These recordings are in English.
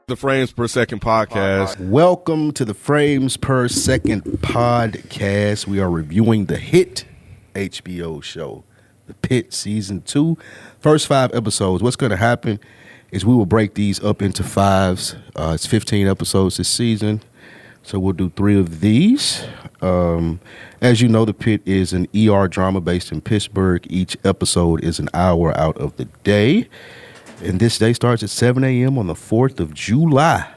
The Frames Per Second podcast. Welcome to the Frames Per Second podcast. We are reviewing the hit HBO show, The Pitt Season 2. First 5 episodes. What's going to happen is we will break these up into fives. It's 15 episodes this season, so we'll do 3 of these. As you know, The Pitt is an ER drama based in Pittsburgh. Each episode is an hour out of the day. And this day starts at 7 a.m. on the 4th of July.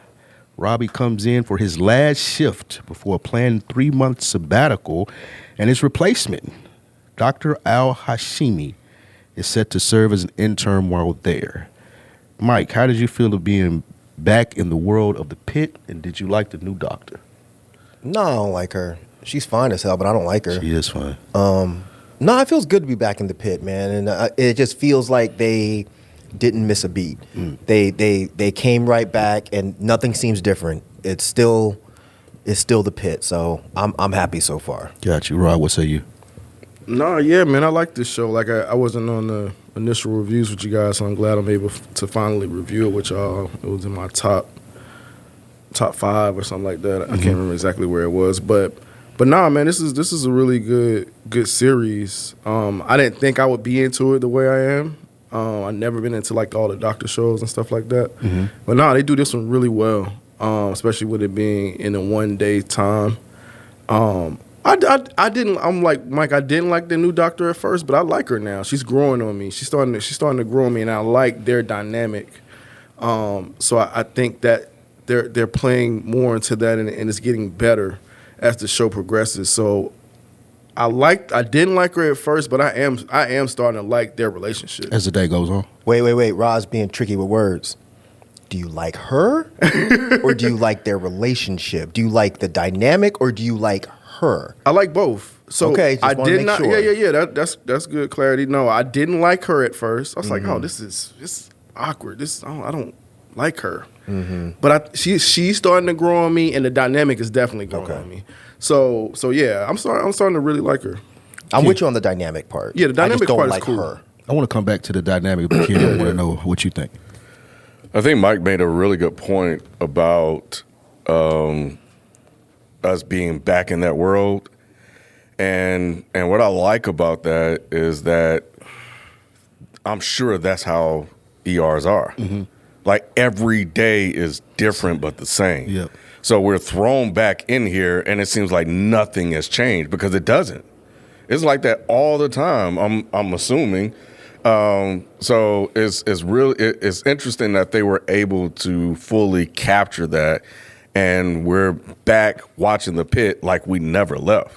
Robbie comes in for his last shift before a planned 3-month sabbatical, and his replacement, Dr. Al-Hashimi, is set to serve as an intern while there. Mike, how did you feel of being back in the world of the Pitt, and did you like the new doctor? No, I don't like her. She's fine as hell, but I don't like her. She is fine. No, it feels good to be back in the Pit, man, and it just feels like they didn't miss a beat. They came right back, and nothing seems different. It's still the Pit, so I'm happy so far. Got you, Rod. What say you? No, yeah, man, I like this show. Like, I wasn't on the initial reviews with you guys, so I'm glad I'm able to finally review it with y'all. It was in my top 5 or something like that. I can't remember exactly where it was, but nah, man, this is a really good series. I didn't think I would be into it the way I am. I've never been into like all the doctor shows and stuff like that. But nah, they do this one really well, especially with it being in a 1-day time. I'm like Mike, I didn't like the new doctor at first, but I like her now. She's growing on me. She's starting to grow on me, and I like their dynamic. So I think that they're playing more into that, and it's getting better as the show progresses. So I didn't like her at first, but I am starting to like their relationship As the day goes on. Wait. Rod's being tricky with words. Do you like her, or do you like their relationship? Do you like the dynamic, or do you like her? I like both. So okay, just I wanna did make not. sure. Yeah. That's good clarity. No, I didn't like her at first. I was like, oh, this is awkward. I don't like her. But she's starting to grow on me, and the dynamic is definitely growing on me. So yeah, I'm starting to really like her. I'm with you on the dynamic part. Yeah, the dynamic I just don't part is like cool. her. I want to come back to the dynamic, but Ken, I want to know what you think. I think Mike made a really good point about us being back in that world. And what I like about that is that I'm sure that's how ERs are. Like every day is different but the same. Yep. So we're thrown back in here and it seems like nothing has changed because it doesn't. It's like that all the time, I'm assuming. So it's interesting that they were able to fully capture that, and we're back watching the Pit like we never left.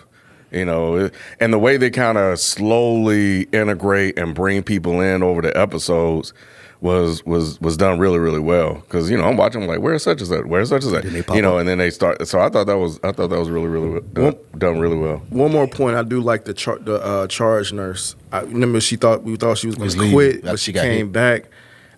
You know, and the way they kind of slowly integrate and bring people in over the episodes was done really, really well. Because, you know, I'm watching, I'm like, where's such as that? Where's such as that? You know, and then they start. So I thought that was really, really done really well. One more point, I do like the charge nurse. I remember we thought she was going to quit, but she came back.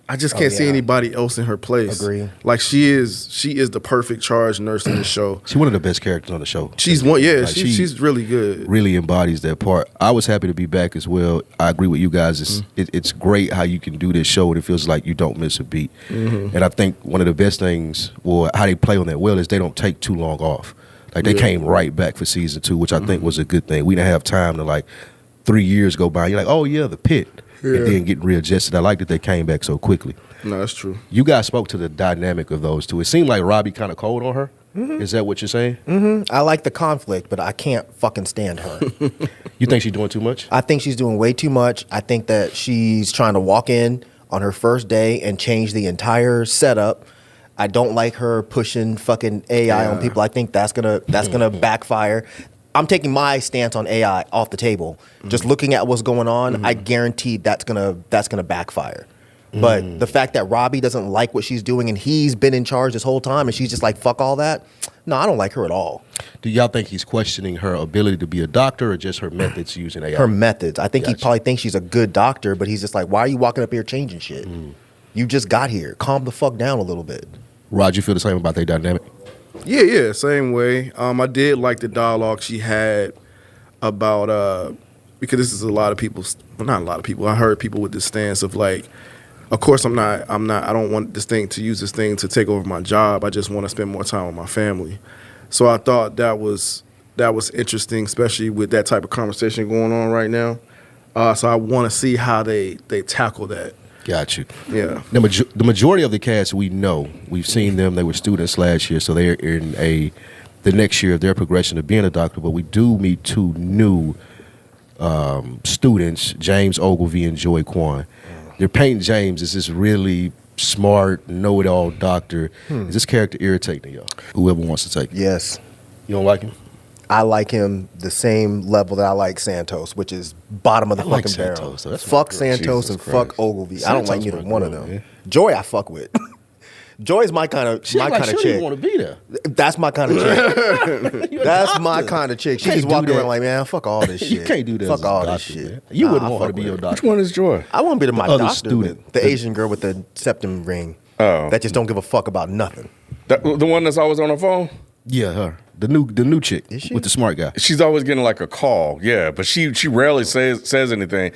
I just can't see anybody else in her place. Agree. Like she is the perfect charge nurse in the show. She's one of the best characters on the show. She's one, yeah. Like she's really good. Really embodies that part. I was happy to be back as well. I agree with you guys. It's great how you can do this show and it feels like you don't miss a beat. And I think one of the best things, or how they play on that well, is they don't take too long off. Like they came right back for season 2, which I think was a good thing. We didn't have time to 3 years go by. You're like, oh yeah, the Pit. And then getting readjusted. I like that they came back so quickly. No, that's true. You guys spoke to the dynamic of those two. It seemed like Robbie kind of cold on her. Is that what you're saying? I like the conflict, but I can't fucking stand her. You think she's doing too much? I think she's doing way too much. I think that she's trying to walk in on her first day and change the entire setup. I don't like her pushing fucking AI on people. I think that's gonna backfire. I'm taking my stance on AI off the table. Just looking at what's going on, I guarantee that's gonna backfire. But the fact that Robbie doesn't like what she's doing and he's been in charge this whole time and she's just like, fuck all that. No, I don't like her at all. Do y'all think he's questioning her ability to be a doctor or just her methods using AI? Her methods. I think he probably thinks she's a good doctor, but he's just like, why are you walking up here changing shit? You just got here. Calm the fuck down a little bit. Rod, you feel the same about their dynamic? Yeah, same way. I did like the dialogue she had about because this is a lot of people, well, not a lot of people. I heard people with this stance of like, of course, I'm not. I don't want this thing to take over my job. I just want to spend more time with my family. So I thought that was interesting, especially with that type of conversation going on right now. So I want to see how they tackle that. Got you. Yeah. The majority of the cast we've seen them. They were students last year, so they're in the next year of their progression of being a doctor. But we do meet 2 new students, James Ogilvy and Joy Kwan. They're painting James as this really smart, know-it-all doctor. Is this character irritating y'all? Whoever wants to take it. Yes. You don't like him? I like him the same level that I like Santos, which is bottom of the I like fucking barrel. Santos, though. That's Fuck my girl. Santos Jesus and Christ. fuck Ogilvy. I don't like Santos neither my one of girl, them. man. Joy, I fuck with. Joy's my kind of She chick. she didn't want to be there. That's my kind of chick. You're a That's my doctor. kind of chick. She Can't just do walking that. around like, man, fuck all this shit. You can't do that. Fuck as a all doctor, this shit. man. You wouldn't Nah, I want her to fuck be with your her. doctor. Which one is Joy? I want to be my other doctor, student. the Asian girl with the septum ring. Oh. That just don't give a fuck about nothing. The one that's always on her phone? Yeah, her. The new chick Is she? with the smart guy. She's always getting like a call. Yeah, but she rarely says anything.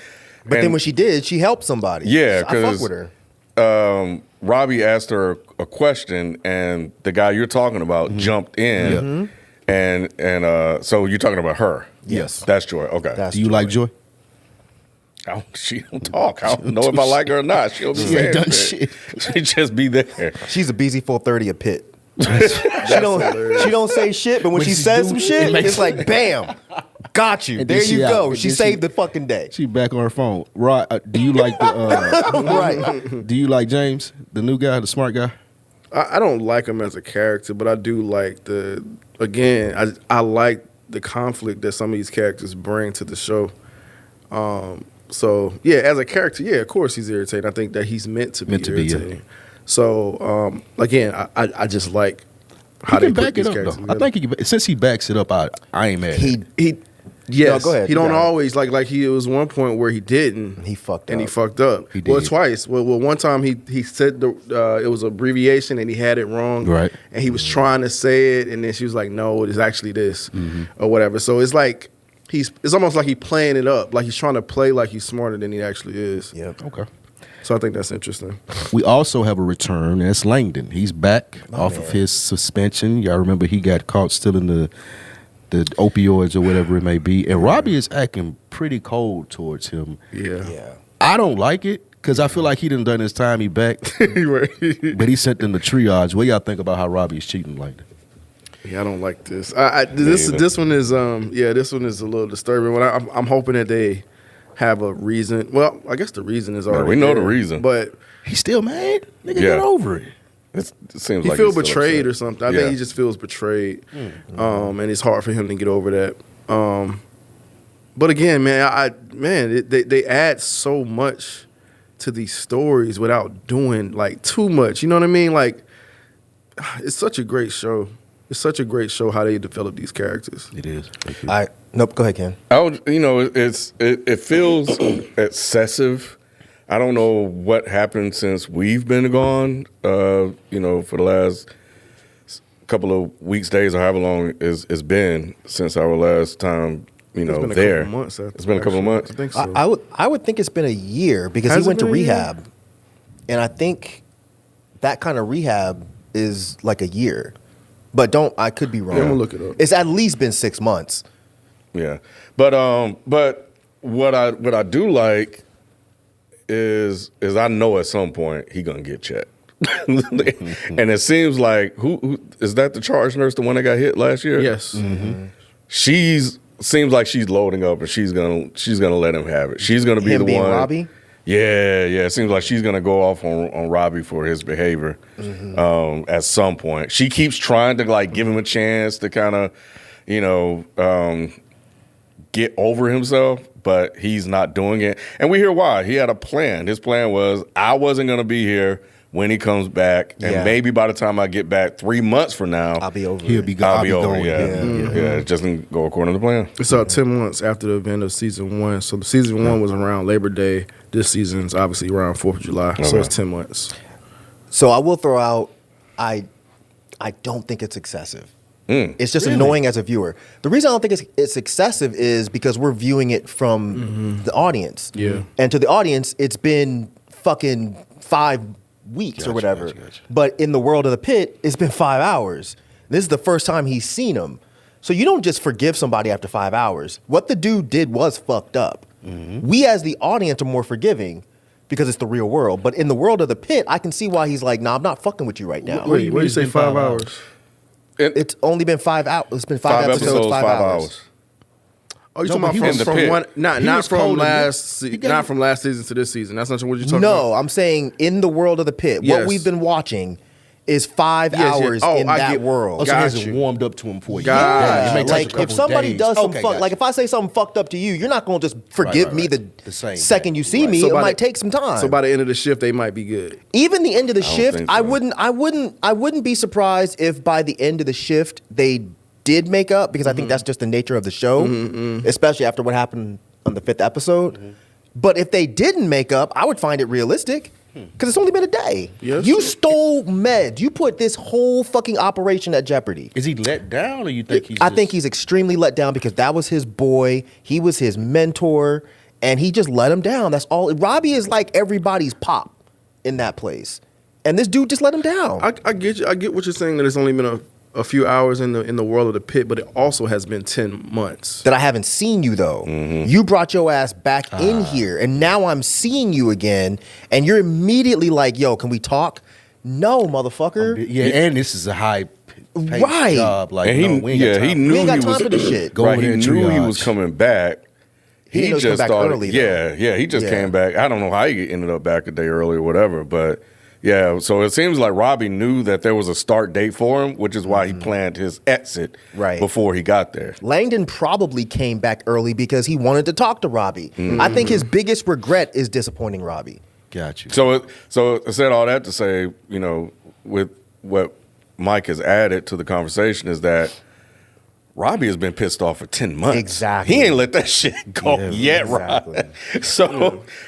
But then when she did, she helped somebody. Yeah, So I fuck 'cause- with her. Robbie asked her a question, and the guy you're talking about jumped in, and so you're talking about her. Yes. That's Joy. Okay. That's Do you like Joy? She don't talk. I don't know if I like her or not. She'll be She ain't saying done shit. She just be there. She's a BZ 430 of Pitt. she don't say shit, but when she she says do, some it shit, makes it's like bam, got you. And then There she you out. go. And She then saved the fucking day. She back on her phone. Right? Do you like the? Right. Do you like James, the new guy, the smart guy? I don't like him as a character, but I do like I like the conflict that some of these characters bring to the show. So yeah, as a character, yeah, of course he's irritating. I think that he's meant to be irritating. yeah. So again, I just like how He they can put back these it up characters though. I together. think he can, since he backs it up, I ain't mad. at it. He yes, No, go ahead. he don't You got it. always like he was one point where he didn't. He fucked and up. he fucked up. He Well, did. twice. Well, one time he said it was abbreviation and he had it wrong. Right. And he was trying to say it, and then she was like, "No, it's actually this," or whatever. So it's like it's almost like he's playing it up, like he's trying to play like he's smarter than he actually is. Yep. Okay. So I think that's interesting. We also have a return, and that's Langdon. He's back off of his suspension. Y'all remember he got caught stealing the opioids or whatever it may be. And Robbie is acting pretty cold towards him. Yeah. Yeah. I don't like it because I feel like he done his time. He back, but he sent them to triage. What y'all think about how Robbie is cheating Langdon? Yeah, I don't like this. This one is this one is a little disturbing. When I'm hoping that they have a reason. Well, I guess the reason is already we know the there, reason. but He's still mad. Nigga, Yeah. get over it. It seems he like feels he's still betrayed upset. or something. I Yeah. think he just feels betrayed, and it's hard for him to get over that. But again, man, they add so much to these stories without doing like too much. You know what I mean? Like, it's such a great show. It's such a great show how they develop these characters. It is. Nope. Go ahead, Ken. It feels excessive. I don't know what happened since we've been gone. For the last couple of weeks, days, or however long it's been since our last time. It's been a there. couple months. It's been a couple of months. I think so. I would think it's been a year because Has he it went to been a year? rehab, and I think that kind of rehab is like a year. But I could be wrong. Yeah, I'm gonna look it up. It's at least been 6 months. Yeah, but what I do like is I know at some point he gonna get checked, and it seems like who is that? The charge nurse, the one that got hit last year? Yes. Seems like she's loading up, and she's gonna let him have it. She's gonna be Him the being one. Robbie? Yeah. It seems like she's gonna go off on Robbie for his behavior at some point. She keeps trying to like give him a chance to kind of, get over himself, but he's not doing it. And we hear why. He had a plan. His plan was I wasn't gonna be here when he comes back, and Yeah. maybe by the time I get back 3 months from now, I'll be over. He'll it. be I'll be over. going. Yeah, it just didn't go according to plan. It's 10 months after the event of season 1. So the season 1 was around Labor Day. This season's obviously around 4th of July. So Okay. it's 10 months. So I will throw out. I don't think it's excessive. It's just Really? annoying as a viewer. The reason I don't think it's excessive is because we're viewing it from the audience. Yeah. And to the audience, it's been fucking 5 weeks or whatever. Gotcha. But in the world of the pit, it's been 5 hours. This is the first time he's seen him. So you don't just forgive somebody after 5 hours. What the dude did was fucked up. We as the audience are more forgiving because it's the real world. But in the world of the pit, I can see why he's like, nah, I'm not fucking with you right now. Wait, what do you say 5 hours? It's only been 5 hours. It's been five episodes, 5 hours. Oh, you No, talking but he about was from Pit. one? Not was from cold in last. it. He got- Not from last season to this season. That's not what you're talking No, about. I'm saying in the world of the pit, Yes. what we've been watching is 5 Yes, yes. hours Oh, in I that get- world. Oh, so Got he hasn't you. warmed up to him for you. Got Yeah, it may take a like couple if somebody days. does some Okay, fuck, gotcha. like if I say something fucked up to you, you're not gonna just forgive right, me right. The same second day. you see Right. me. So It by might the- take some time. So by the end of the shift, they might be good. Even the end of the don't shift, think I so. wouldn't be surprised if by the end of the shift they did make up because I think that's just the nature of the show, especially after what happened on the 5th episode. But if they didn't make up, I would find it realistic because it's only been a day. Yes. You stole meds. You put this whole fucking operation at jeopardy. Is he let down, or you think he's? I think he's extremely let down because that was his boy. He was his mentor, and he just let him down. That's all. Robbie is like everybody's pop in that place, and this dude just let him down. I get you. I get what you're saying that it's only been a few hours in the world of the pit, but it also has been 10 months. that I haven't seen you though. You brought your ass back in here, and now I'm seeing you again, and you're immediately like, "Yo, can we talk?" No, motherfucker. Yeah, and this is a high paid Right. job. Like, And he, no, we ain't got yeah, time. he knew We ain't got he time was for this shit. Go right. over there He and knew he triage. was coming back. He didn't know he was coming back thought, early, though. yeah, he just Yeah. came back. I don't know how he ended up back a day early or whatever, but yeah. So it seems like Robbie knew that there was a start date for him, which is why he planned his exit Right. before he got there. Langdon probably came back early because he wanted to talk to Robbie. I think his biggest regret is disappointing Robbie. Got you. So I said all that to say, you know, with what Mike has added to the conversation is that Robbie has been pissed off for 10 months. Exactly. He ain't let that shit go yet, exactly. right?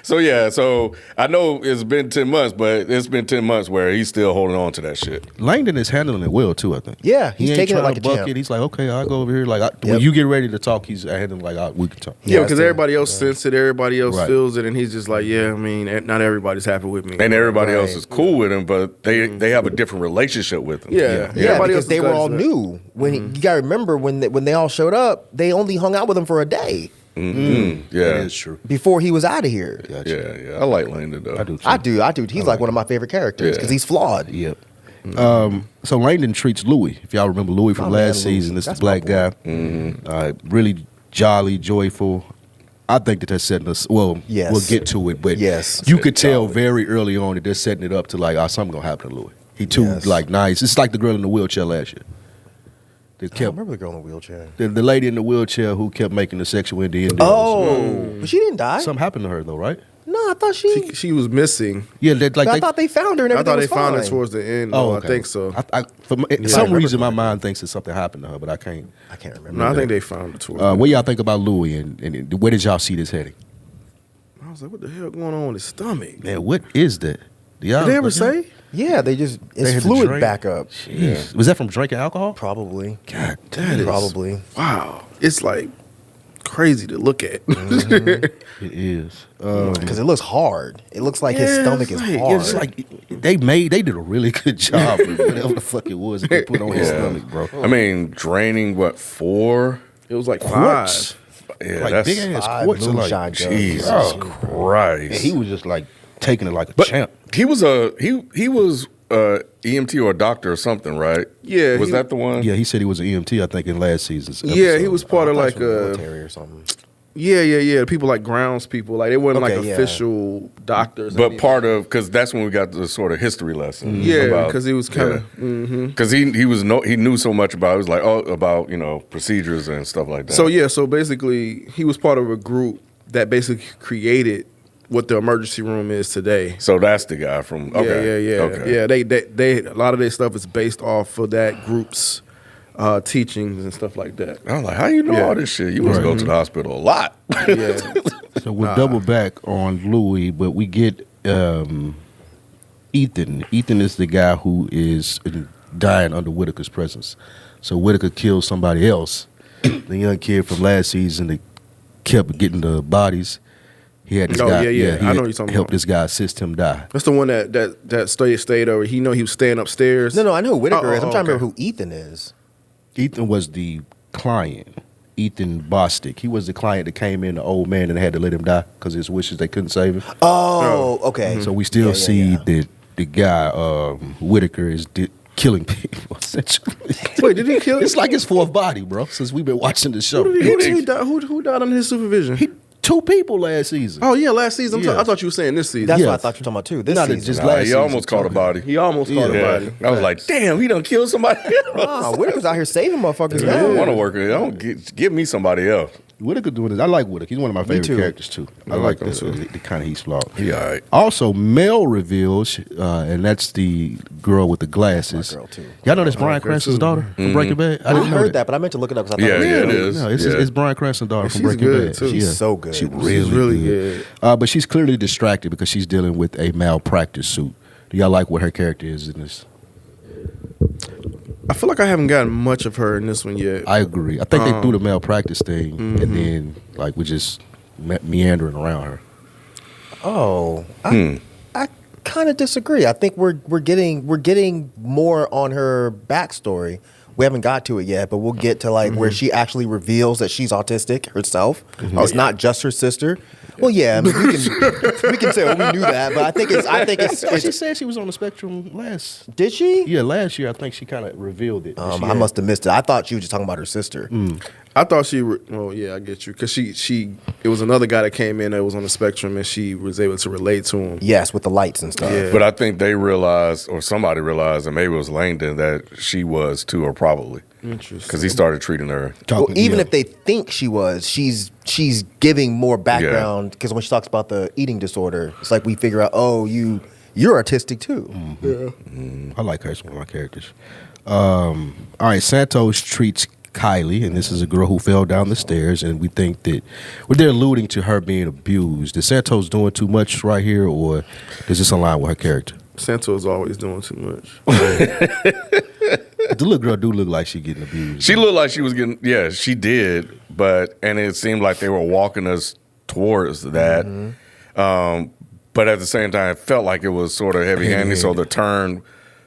So I know it's been 10 months, but it's been 10 months where he's still holding on to that shit. Langdon is handling it well too. I think. Yeah, he he's ain't taking it trying like to a buck champ. it. He's like, okay, I'll go over here. Like when Yep. you get ready to talk, he's handling like, we can talk. Yeah, Yeah, because so- everybody else senses it, everybody else Right. feels it, and he's just like, yeah, I mean, not everybody's happy with me. And everybody else Right. is cool with him, but they have a different relationship with him. Yeah. Yeah, Everybody because else they is were glad all he's back. new. When you gotta remember when they all showed up, they only hung out with him for a day Yeah. That is true. before he was out of here. Gotcha. Yeah. I like Langdon though. I do too. I do. He's like one of my favorite characters because Yeah. he's flawed. Yep. So Langdon treats Louis. If y'all remember Louis from Oh, man, last Louis. season, this is That's the black my guy. Really jolly, joyful. I think that they're setting us. Well, Yes. we'll get to it, but Yes. you could tell very early on that they're setting it up to like, something gonna happen to Louis. He too Yes. like nice. It's like the girl in the wheelchair last year. They I don't kept remember the girl in the wheelchair. the lady in the wheelchair who kept making the sexual innuendos. Oh, but she didn't die. Something happened to her though, right? No, I thought she. She was missing. Yeah, like I they, thought they found her and I everything thought they was found her fine. towards the end. Oh, though. okay. I think so. For I some remember reason, my correctly. mind thinks that something happened to her, but I can't. I can't remember. No, I think they found her towards. the What y'all think about Louis, and where did y'all see this heading? end. I was like, what the hell going on with his stomach? Man, what is that? Did they ever say? Yeah, they just They it's had to fluid drink? Jeez. Backup. Jeez. Was that from drinking alcohol? Probably. God, That is Probably. wow. It's like crazy to look at. it is. Because it looks hard. It looks like his Yeah, stomach is it's like- hard. It's like they did a really good job with whatever the fuck it was that they put on his stomach, bro. I mean, draining what 4? It was like Quarts. 5. Yeah, Like that's big ass 5 quarts. Like, moonshine jugs. Jesus Oh. Christ. and he was just like taking it like a But champ. he was EMT or a doctor or something, right? Yeah, was he- that the one? Yeah, he said he was an EMT. I think in last season's. Yeah, he episode. was part of I thought like it was a military or something. yeah. People like grounds people. Like they weren't Okay, like yeah. official doctors. But part of because that's when we got the sort of history lesson. Yeah, because he was kind of. because he knew so much about it. It was like about procedures and stuff like that. So yeah, so basically he was part of a group that basically created what the emergency room is today. So that's the guy from okay. Yeah. Okay. Yeah, they a lot of their stuff is based off of that group's teachings and stuff like that. I was like, how you know Yeah. all this shit? You must go to the hospital a lot. Yeah. So we'll double back on Louis, but we get Ethan. Ethan is the guy who is dying under Whitaker's presence. So Whitaker kills somebody else. The young kid from last season that kept getting the bodies. He had this Oh, guy. yeah. he I know had what you're talking helped about. this guy assist him die. That's the one that stayed over. He was staying upstairs. No, I know who Whitaker is. I'm trying to remember okay. who Ethan is. Ethan was the client. Ethan Bostic. He was the client that came in, the old man, and they had to let him die because his wishes they couldn't save him. Oh, okay. So we still Yeah, see yeah. that the guy Whitaker is killing people. Essentially, Wait, did he kill? it's like his fourth body, bro. Since we've been watching the show, Who died under his supervision? two people last season. Oh yeah, last season. Yeah. I thought you were saying this season. That's Yes. what I thought you were talking about too. This Not season. just Nah, last He season almost caught a talking. body. He almost caught a Yeah. body. I was like, damn, he done killed somebody else. Whitaker's out here saving motherfuckers I don't now. want to work with. Don't give me somebody else. Whitaker doing this. I like Whitaker. He's one of my favorite too. characters too. I like him too. the kind of he's flawed. He all right. Also, Mel reveals, and that's the girl with the glasses. My girl, too. Y'all know that's Bryan Cranston's daughter from Breaking Bad. I I didn't know heard that, but I meant to look it up because I thought Yeah, it was it is. No, it's, Yeah. it's Bryan Cranston's daughter from she's Breaking good, Bad. too. She's so good. She's She's really, really good. But she's clearly distracted because she's dealing with a malpractice suit. Do y'all like what her character is in this? I feel like I haven't gotten much of her in this one yet. I agree. I think they threw the malpractice thing, and then like we just meandering around her. Oh, I kind of disagree. I think we're getting more on her backstory. We haven't got to it yet, but we'll get to like where she actually reveals that she's autistic herself. It's not just her sister. Well, yeah, I mean, we can say, oh, we knew that, but I think it's She said she was on the spectrum last. did she? Yeah, last year I think she kind of revealed it. I must have missed it. I thought she was just talking about her sister. I thought well, yeah, I get you, because it was another guy that came in that was on the spectrum, and she was able to relate to him. Yes, with the lights and stuff. Yeah. But I think they realized, or somebody realized, and maybe it was Langdon, that she was too, or probably. Interesting. Because he started treating her. Well, even if they think she was, she's giving more background because when she talks about the eating disorder, it's like we figure out, oh, you're artistic too. I like her as one of my characters. All right, Santos treats Kylie, and this is a girl who fell down the stairs, and we think that they're alluding to her being abused. Is Santos doing too much right here, or does this align with her character? Santos always doing too much. The little girl do look like she getting abused. She looked like she was getting, yeah, she did, and it seemed like they were walking us towards that. But at the same time, it felt like it was sort of heavy-handed, so the turn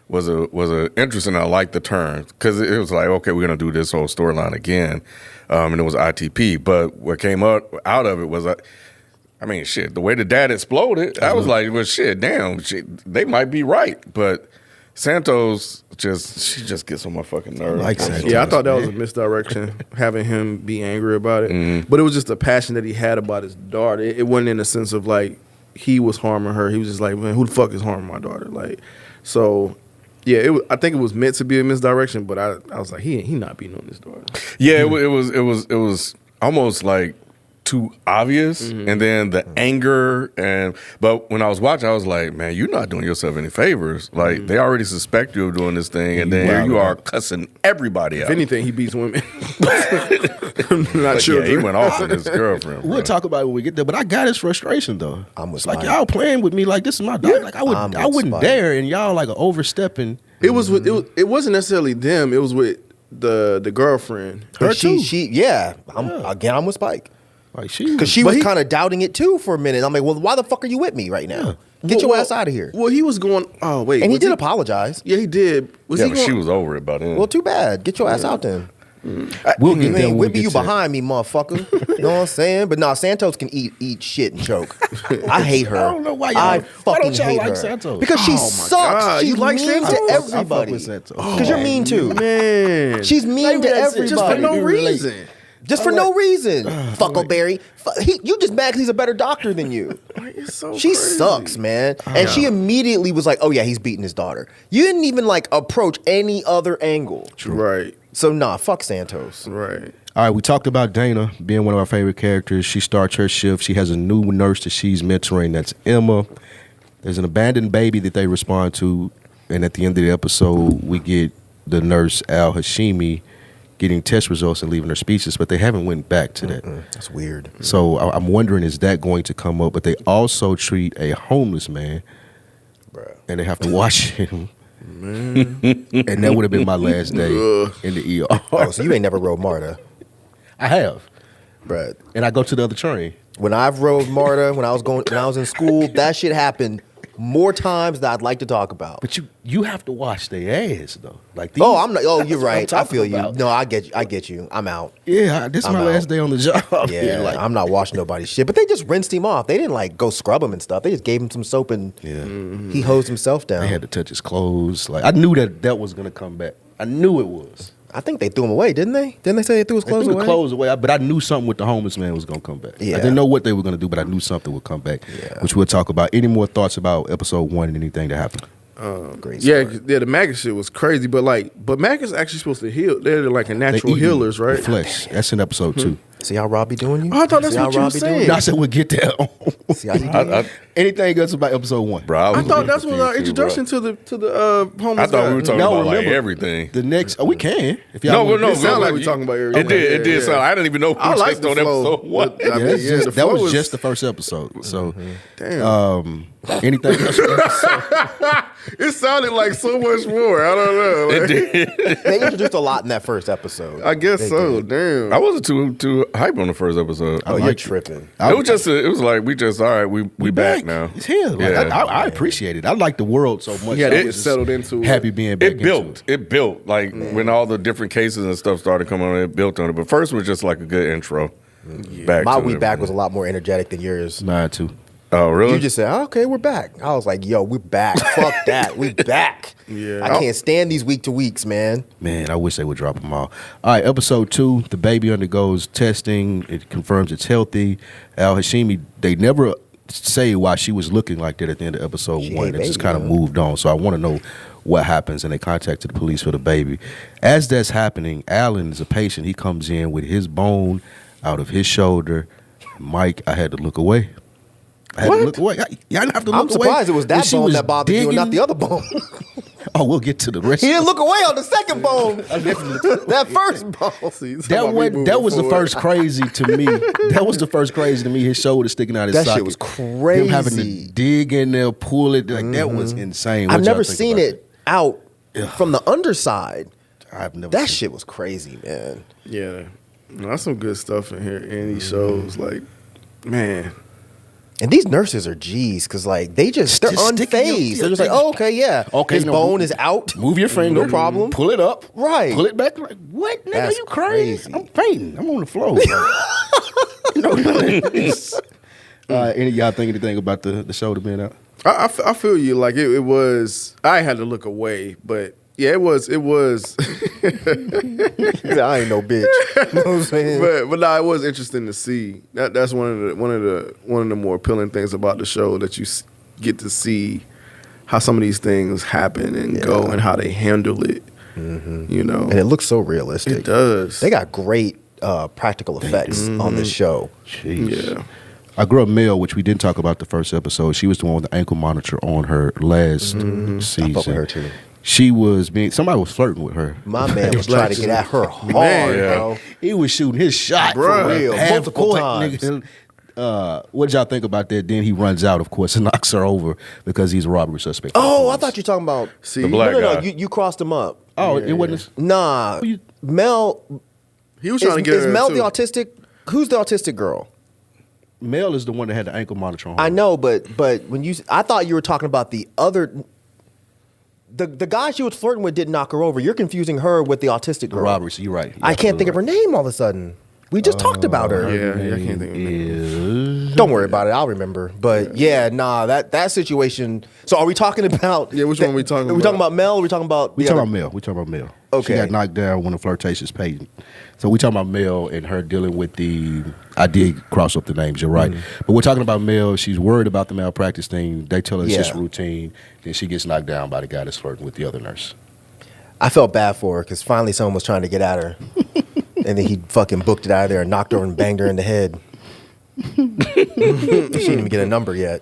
was a interesting. I liked the turn because it was like, okay, we're gonna do this whole storyline again, and it was ITP. But what came out of it was, I mean, shit, the way the dad exploded, I was like, well, shit, damn, they might be right, but Santos she just gets on my fucking nerves. I like Santos. Yeah, I thought that was a misdirection, having him be angry about it. But it was just the passion that he had about his daughter. It wasn't in the sense of like he was harming her. He was just like, man, who the fuck is harming my daughter? Like, so yeah, I think it was meant to be a misdirection. But I was like, he not beating on his daughter. Yeah, it was almost like too obvious, and then the anger but when I was watching, I was like, man, you're not doing yourself any favors. Like they already suspect you of doing this thing, and then here you are cussing everybody out. If anything, he beats women, not children. Yeah, he went off with his girlfriend. We'll bro. talk about it when we get there, but I got his frustration though. It's like y'all playing with me like this is my dog. Like I wouldn't Spike. dare, and y'all like overstepping. It wasn't necessarily them. It was with the girlfriend. But I'm with Spike. Like she Because she But was he- kind of doubting it too for a minute. I'm like, well, why the fuck are you with me right now? Get your ass out of here. Well, he was going. Oh wait, And he was did apologize. Yeah, he did. Was Yeah, he but going? she was over it by then. Well, too bad. Get your ass out then. We'll You get there. ain't When we whipping get you to that. behind me, motherfucker. You know what I'm saying? But nah, Santos can eat shit and choke. I hate her. I don't know why y'all- I why fucking don't y'all hate like her. Santos? Because she Oh my sucks. God. She's You like mean Santos? to I fuck everybody. with Santos. Because you're mean too. Man, She's mean Maybe to that's it. everybody. just for no Relate. reason. Just for no reason. Fuckleberry. You just mad because he's a better doctor than you. It's so She crazy. sucks, man. And she immediately was like, oh yeah, he's beating his daughter. You didn't even like approach any other angle. Right, So nah, fuck Santos. right. All right, we talked about Dana being one of our favorite characters. She starts her shift. She has a new nurse that she's mentoring. That's Emma. There's an abandoned baby that they respond to. And at the end of the episode, we get the nurse, Al Hashimi, getting test results and leaving her speechless. But they haven't went back to that. That's weird. So I'm wondering, is that going to come up? But they also treat a homeless man, Bruh. and they have to wash him. And that would have been my last day in the ER. Oh, so you ain't never rode MARTA. I have. Bruh. And I go to the other train. When I've rode MARTA, when I was in school, that shit happened more times than I'd like to talk about. But you have to wash their ass though. Like these, Oh, I'm not. Oh, you're that's what I'm right. I talking feel you. about. No, I get you. I get you. I'm out. Yeah, this is I'm my out. last day on the job. Yeah, like, I'm not washing nobody's shit. But they just rinsed him off. They didn't like go scrub him and stuff. They just gave him some soap and he hosed himself down. I had to touch his clothes. Like I knew that was gonna come back. I knew it was. I think they threw him away, didn't they? Didn't they say they threw his They clothes threw away? the clothes away, but I knew something with the homeless man was gonna come back. Yeah. I didn't know what they were gonna do, but I knew something would come back. Yeah. Which we'll talk about. Any more thoughts about episode 1 and anything that happened? Great Yeah, story. the maggot shit was crazy, but maggots actually supposed to heal. They're like a natural They eat healers, right? the flesh. That's in episode 2. See how Robbie doing you? Oh, I thought that's See how what you were Robbie saying. I said we'll get there. See how he doing? Anything else about episode 1? Bro, I was thought a that was little our confused, bro. introduction to the homeless I thought we were guy. talking No, about like remember, everything. The next, we can. If No, want no, It sound like but we you- talking about everything. It did Yeah. sound. I didn't even know we I like just the on flow. episode 1. I mean, that's yeah, just- the that flow was just the first episode. So, Damn. anything else? It sounded like so much more. I don't know. It Like, did. They introduced a lot in that first episode. I guess They so. did. Damn. I wasn't too hype on the first episode. Oh, you're tripping. It was just. It was like we just all right. We back now. It's here. Like, Yeah. I appreciate it. I like the world so much. Yeah, I they was just settled into it. happy being back. It built. It built. Like when all the different cases and stuff started coming on, it built on it. But first was just like a good intro. Back. My to week it. back was a lot more energetic than yours. Mine too. Oh really? You just said, oh, okay, we're back. I was like, yo, we're back. Fuck that. We back. Yeah. I can't stand these week to weeks, man. Man, I wish they would drop them all. All right, episode 2, the baby undergoes testing. It confirms it's healthy. Al Hashimi, they never say why she was looking like that at the end of episode She 1. ate It just baby, kind of huh? moved on. So I want to know what happens, and they contacted the police for the baby. As that's happening, Alan is a patient. He comes in with his bone out of his shoulder. Mike, I had to look away. I had to look away. I didn't have to look I'm away. surprised it was that She bone was that bothered you and not digging- the other bone. Oh, we'll get to the rest. He didn't look away on the second bone. That first bone. See, it's That about me was moving that was the forward. first crazy to me. That was the first crazy to me. His shoulder sticking out his That socket. shit was Him having to crazy. dig in there, pull it. Like that was insane. I've What y'all never think seen about it out from the underside. that? I've never. That seen shit was crazy, man. Yeah. No, that's some good stuff in here. And these shows, like, man. And these nurses are G's because like they're Just unfazed. sticking your- They're just like, oh, okay, yeah. Okay, his no, bone move- is out. Move your finger. No problem. Pull it up. Right. Pull it back. Like what? Nigga, That's you crazy? crazy. I'm fainting. I'm on the floor. You know, it's- any of y'all think anything about the shoulder being out? I feel you. Like, it was, I had to look away, but yeah, it was. I ain't no bitch. You know what I'm saying? But no, it was interesting to see. That's one of the more appealing things about the show, that you get to see how some of these things happen and go and how they handle it. You know, And it looks so realistic. it does. They got great practical effects on this show. Jeez. Yeah. I grew up Mel, which we didn't talk about the first episode. She was the one with the ankle monitor on her last season. I fuck with her too. She was somebody was flirting with her. My man was trying to get at her hard, Man. bro. He was shooting his shot Bruh. for real, half multiple court, times. nigga. What did y'all think about that? Then he runs out, of course, and knocks her over because he's a robbery suspect. Oh, I thought you were talking about. See, The black no, guy. you crossed him up. Oh, it wasn't. Nah, Who you- Mel. he was trying to get Is her Mel too. the autistic? Who's the autistic girl? Mel is the one that had the ankle monitor on her. I know, but when I thought you were talking about the other. The guy she was flirting with didn't knock her over. You're confusing her with the autistic The girl. robbery. So you're right. I can't think of her name all of a sudden. We just talked about her. Yeah, I can't think of her name. Is Don't worry about it. I'll remember. But yeah, nah, that situation. So are we talking about? Yeah, which one we talking Are we talking about? about Mel? Or are we talking about? We the talking other- about Mel. We talking about Mel. Okay. She got knocked down when the flirtatious paid. So we talking about Mel and her dealing with the. I did cross up the names. You're right, but we're talking about Mel. She's worried about the malpractice thing. They tell her it's just Yeah. routine. Then she gets knocked down by the guy that's flirting with the other nurse. I felt bad for her because finally someone was trying to get at her, and then he fucking booked it out of there and knocked her and banged her in the head. She didn't even get a number yet.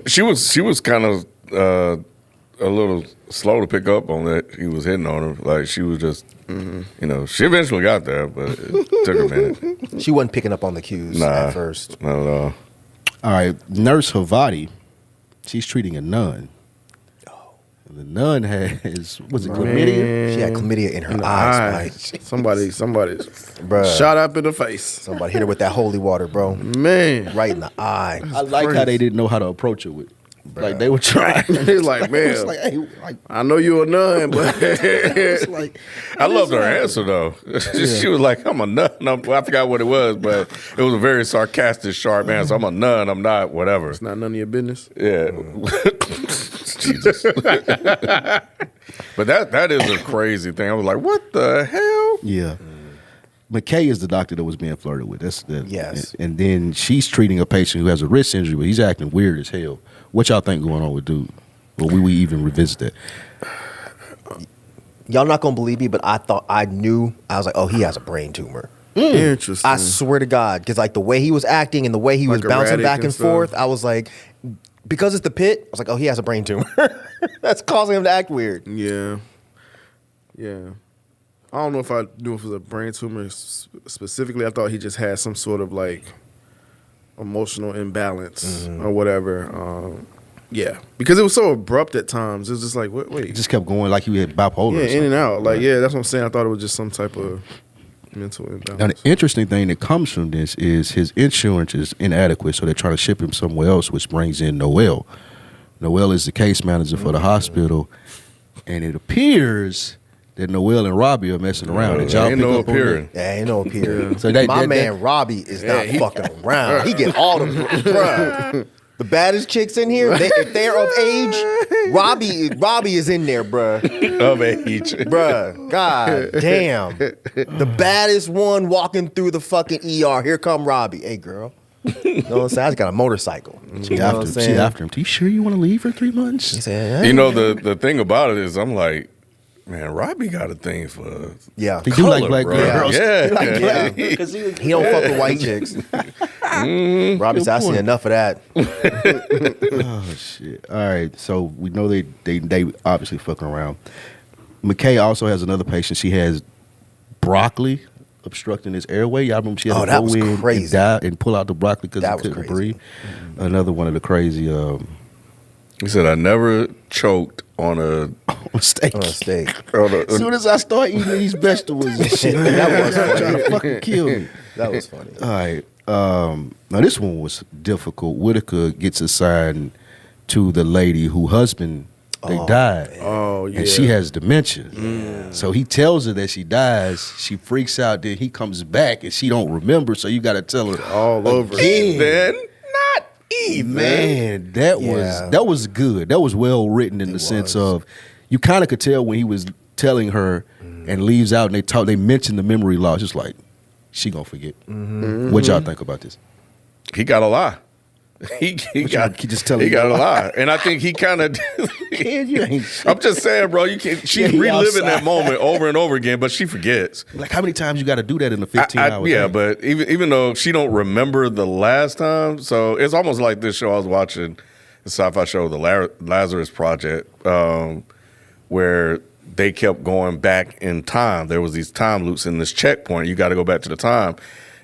She was kind of a little slow to pick up on that he was hitting on her. Like she was just, she eventually got there, but it took a minute. She wasn't picking up on the cues Nah, at first. not at all. All right, Nurse Havati, she's treating a nun. The nun has, was it chlamydia? She had chlamydia in her eyes, Mike. Somebody Bruh. shot up in the face. Somebody hit her with that holy water, bro. Man. Right in the eye. I like how they didn't know how to approach it with. Like they were trying. He's like, man, It's like, hey, like, I know you're a nun, but it's like, I loved her answer though. She was like, "I'm a nun." I forgot what it was, but it was a very sarcastic, sharp answer. I'm a nun. I'm not whatever. it's not none of your business. Yeah. Jesus. But that is a crazy thing. I was like, what the hell? yeah. McKay is the doctor that was being flirted with. That's the Yes. And then she's treating a patient who has a wrist injury, but he's acting weird as hell. What y'all think going on with dude? Or will we even revisit that? Y'all not gonna believe me, but I was like, oh, he has a brain tumor. Interesting. I swear to God, because like the way he was acting and the way he was Like bouncing erratic back and and stuff. forth, I was like, because it's the Pit, I was like, oh, he has a brain tumor. That's causing him to act weird. Yeah. I don't know if I knew if it was a brain tumor specifically. I thought he just had some sort of like emotional imbalance or whatever. Yeah, because it was so abrupt at times. It was just like, wait. It just kept going like he had bipolar. Yeah, or in something. and out. Like, yeah, that's what I'm saying. I thought it was just some type of mental imbalance. Now, the interesting thing that comes from this is his insurance is inadequate, so they're trying to ship him somewhere else, which brings in Noel. Noel is the case manager for the hospital, and it appears that Noel and Robbie are messing around. Did y'all Ain't pick no up on appearing. Yeah, ain't no appearance. So My man Robbie is not fucking around. He get all the bruh. The baddest chicks in here, if they're of age, Robbie is in there, bruh. Of age. Bruh, god damn. The baddest one walking through the fucking ER. Here come Robbie. Hey, girl. You know what I'm saying? I just got a motorcycle. She You know what I'm after him. She saying? after him. Are you sure you want to leave for 3 months? He said, You know, the thing about it is, I'm like, man, Robbie got a thing for yeah. He do like color, black bro. girls. Yeah. Yeah. He don't fuck with white chicks. Robbie said, I seen enough of that. Oh shit! All right, so we know they obviously fucking around. McKay also has another patient. She has broccoli obstructing his airway. Y'all remember she had to that go was in crazy. and pull out the broccoli because That he was couldn't crazy. breathe. Another one of the crazy He said, I never choked on a steak. On a steak. As soon as I start eating these vegetables and shit, That was trying funny. to fucking kill me. That was funny. All right. Now this one was difficult. Whitaker gets assigned to the lady whose husband died. Oh, yeah. And she has dementia. So he tells her that she dies. She freaks out. Then he comes back and she don't remember. So you got to tell her all over. Even, not even. Man, that was good. That was well written in the sense of you kind of could tell when he was telling her and leaves out and they mention the memory loss. Just like she gonna forget. What y'all think about this? He got a lie. He got a lie, and I think he kind of. You ain't shit. I'm just saying, bro. You can't. She's Yeah, reliving outside. that moment over and over again, but she forgets. Like how many times you got to do that in a 15-hour Yeah, day? but even though she don't remember the last time, so it's almost like this show I was watching, the sci-fi show, the Lazarus Project, where they kept going back in time. There was these time loops in this checkpoint. You got to go back to the time,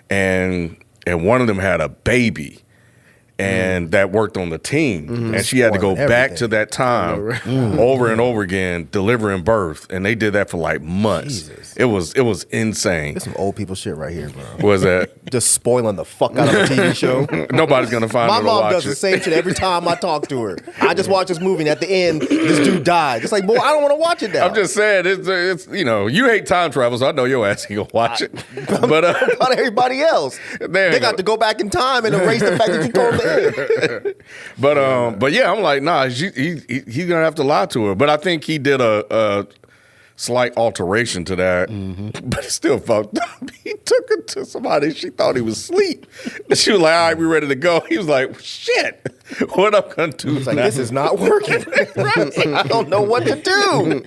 and one of them had a baby. And that worked on the team. And she had to go back to that time over and over again, delivering birth. And they did that for like months. Jesus. It was insane. This some old people shit right here, bro. Was that Just spoiling the fuck out of a TV show. nobody's gonna find My her to mom watch does the it. same shit every time I talk to her. I just watched this movie and at the end, this dude died. It's like, boy, I don't want to watch it now. I'm just saying, it's you hate time travel, so I know your ass ain't gonna watch it. But about everybody else. They got to go back in time and erase the fact that you told them. but yeah, I'm like, nah, he's gonna have to lie to her. But I think he did a slight alteration to that, but it still fucked up. He took her to somebody. She thought he was asleep. She was like, all right, we ready to go. He was like, shit, what I'm gonna do? It's like, now? this is not working. I don't know what to do.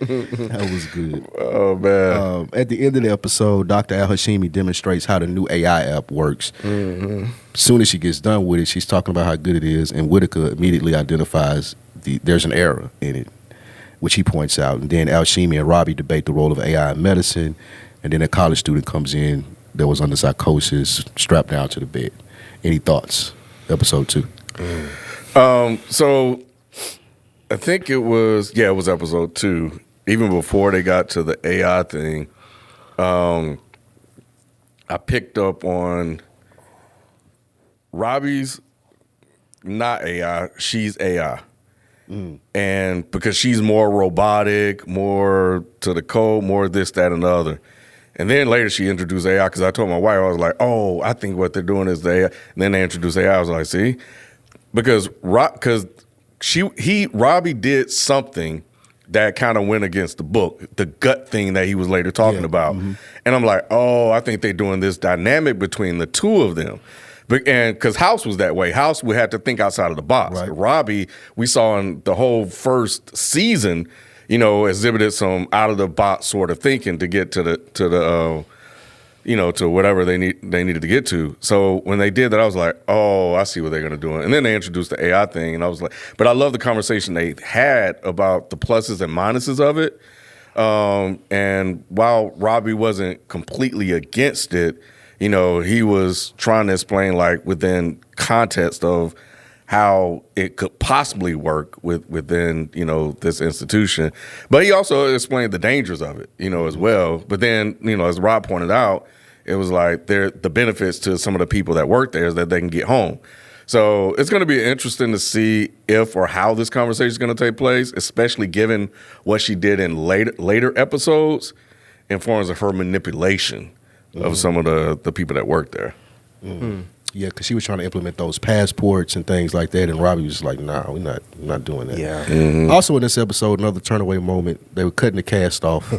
That was good. Oh man. At the end of the episode, Dr. Al-Hashimi demonstrates how the new AI app works. As soon as she gets done with it, she's talking about how good it is, and Whitaker immediately identifies there's an error in it, which he points out. And then Al-Hashimi and Robbie debate the role of AI in medicine, and then a college student comes in that was under psychosis, strapped down to the bed. Any thoughts? Episode 2. So I think it was episode 2. Even before they got to the AI thing, I picked up on Robbie's not AI, she's AI. And because she's more robotic, more to the code, more this, that, and the other. And then later she introduced AI because I told my wife, I was like, oh, I think what they're doing is AI. And then they introduced AI. I was like, see? Because Robbie did something that kind of went against the book, the gut thing that he was later talking about. And I'm like, oh, I think they're doing this dynamic between the two of them. And because House was that way. House, we had to think outside of the box. Right. Robbie, we saw in the whole first season, exhibited some out of the box sort of thinking to get to the to whatever they needed to get to. So when they did that, I was like, oh, I see what they're gonna do. And then they introduced the AI thing, and I was like, but I love the conversation they had about the pluses and minuses of it. And while Robbie wasn't completely against it, he was trying to explain like within context of how it could possibly work within this institution. But he also explained the dangers of it, as well. But then, as Rob pointed out, it was like the benefits to some of the people that work there is that they can get home. So it's going to be interesting to see if or how this conversation is going to take place, especially given what she did in later episodes in forms of her manipulation of some of the people that work there. Yeah, because she was trying to implement those passports and things like that, and Robbie was just like, nah, we're not doing that. Yeah. Also in this episode, another turnaway moment, they were cutting the cast off.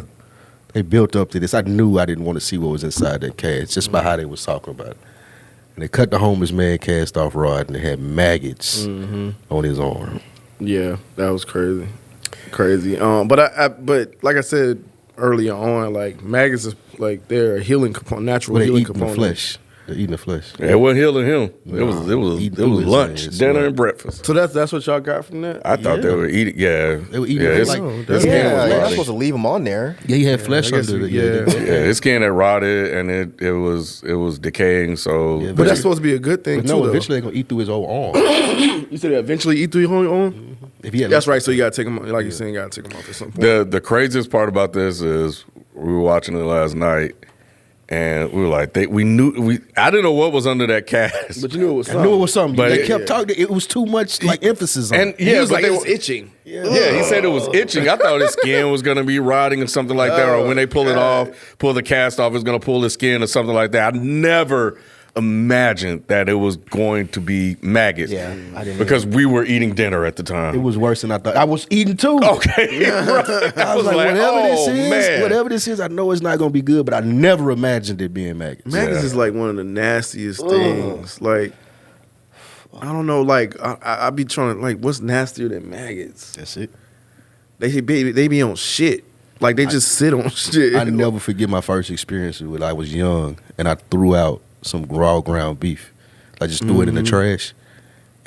They built up to this. I knew I didn't want to see what was inside that cast, just by how they was talking about it. And they cut the homeless man cast off rod, and they had maggots on his arm. Yeah, that was crazy. But like I said earlier on, like maggots is like they're a healing component, natural Well, they healing eating the component. flesh. They're eating the flesh. It wasn't healing him. It was Eating through his lunch, veins. dinner, and breakfast. So that's what y'all got from that? I thought they were eating. Yeah, They were eating yeah, it his- like- his skin Yeah, was you're not rotting. supposed to leave them on there. Yeah, he had flesh I guess under it. yeah. Yeah, his skin had rotted and it was decaying. So Yeah, But that's supposed to be a good thing But too. no, though. eventually they're going to eat through his whole arm. You said they eventually eat through your whole arm? If he had That's right. So you got to take them, like you're saying, you got to take them off at some point. the craziest part about this is we were watching it last night. And we were like, I didn't know what was under that cast. But you knew it was I something. knew it was something. But they it- kept talking. It was too much like emphasis on And it. He yeah, was but like, they it was were- itching. Yeah, he said it was itching. I thought his skin was going to be rotting or something like that. Or when they pull it off, pull the cast off, it's going to pull his skin or something like that. I never imagined that it was going to be maggots. Yeah, I didn't because we were eating dinner at the time. It was worse than I thought. I was eating too. okay. Right. I was like, man. whatever this is, I know it's not going to be good, but I never imagined it being maggots. Maggots is like one of the nastiest things. Like, I don't know. Like, I be trying to, like, what's nastier than maggots? That's it. They be on shit. Like, they just sit on shit. I never forget my first experience when I was young and I threw out some raw ground beef. I just threw it in the trash.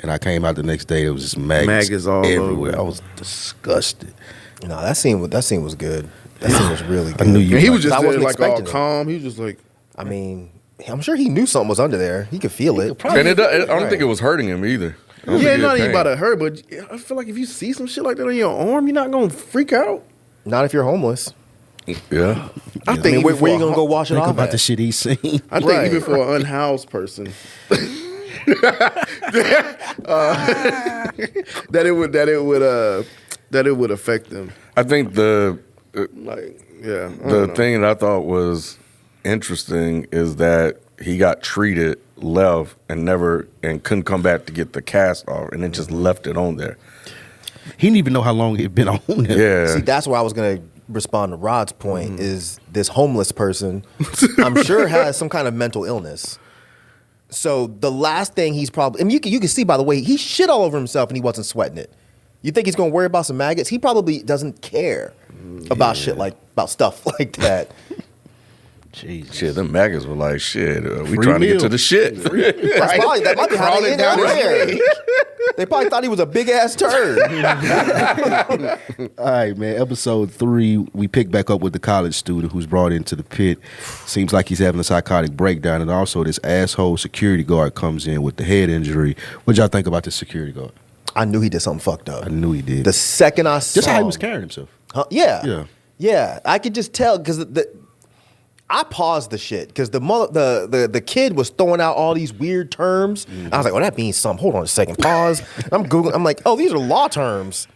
And I came out the next day, it was just maggots all everywhere. over. I was disgusted. No, that scene was good. That scene was really good. I knew you And he would. was just I there, wasn't like, all expecting it. calm. He was just like, I mean, I'm sure he knew something was under there. He could feel it. And I don't think it was hurting him either. It was a yeah, good not even pain. about to hurt, but I feel like if you see some shit like that on your arm, you're not going to freak out. Not if you're homeless. Yeah. I I think mean, even where for you a gonna go wash it Think off about at? the shit he's seen. I think Right. even for an unhoused person, that it would affect them. I think Like, yeah, I the don't know. thing that I thought was interesting is that he got treated, left, and couldn't come back to get the cast off, and then just left it on there. He didn't even know how long he'd been on there. Yeah. See, that's where I was gonna respond to Rod's point. Is this homeless person? I'm sure has some kind of mental illness. So the last thing he's probably, I mean, you can see by the way he shit all over himself and he wasn't sweating it. You think he's gonna worry about some maggots? He probably doesn't care about shit about stuff like that. Jesus. Shit, them maggots were like, shit, we Free trying to meal. get to the shit. That might be how they ended up there. They probably thought he was a big ass turd. All right, man. Episode 3, we pick back up with the college student who's brought into the pit. Seems like he's having a psychotic breakdown, and also this asshole security guard comes in with the head injury. What y'all think about this security guard? I knew he did something fucked up. I knew he did. The second I saw Just how he was him- carrying himself. Huh? Yeah. Yeah. Yeah. I could just tell because I paused the shit because the kid was throwing out all these weird terms. I was like, oh, that means something. Hold on a second. Pause. I'm Googling. I'm like, oh, these are law terms.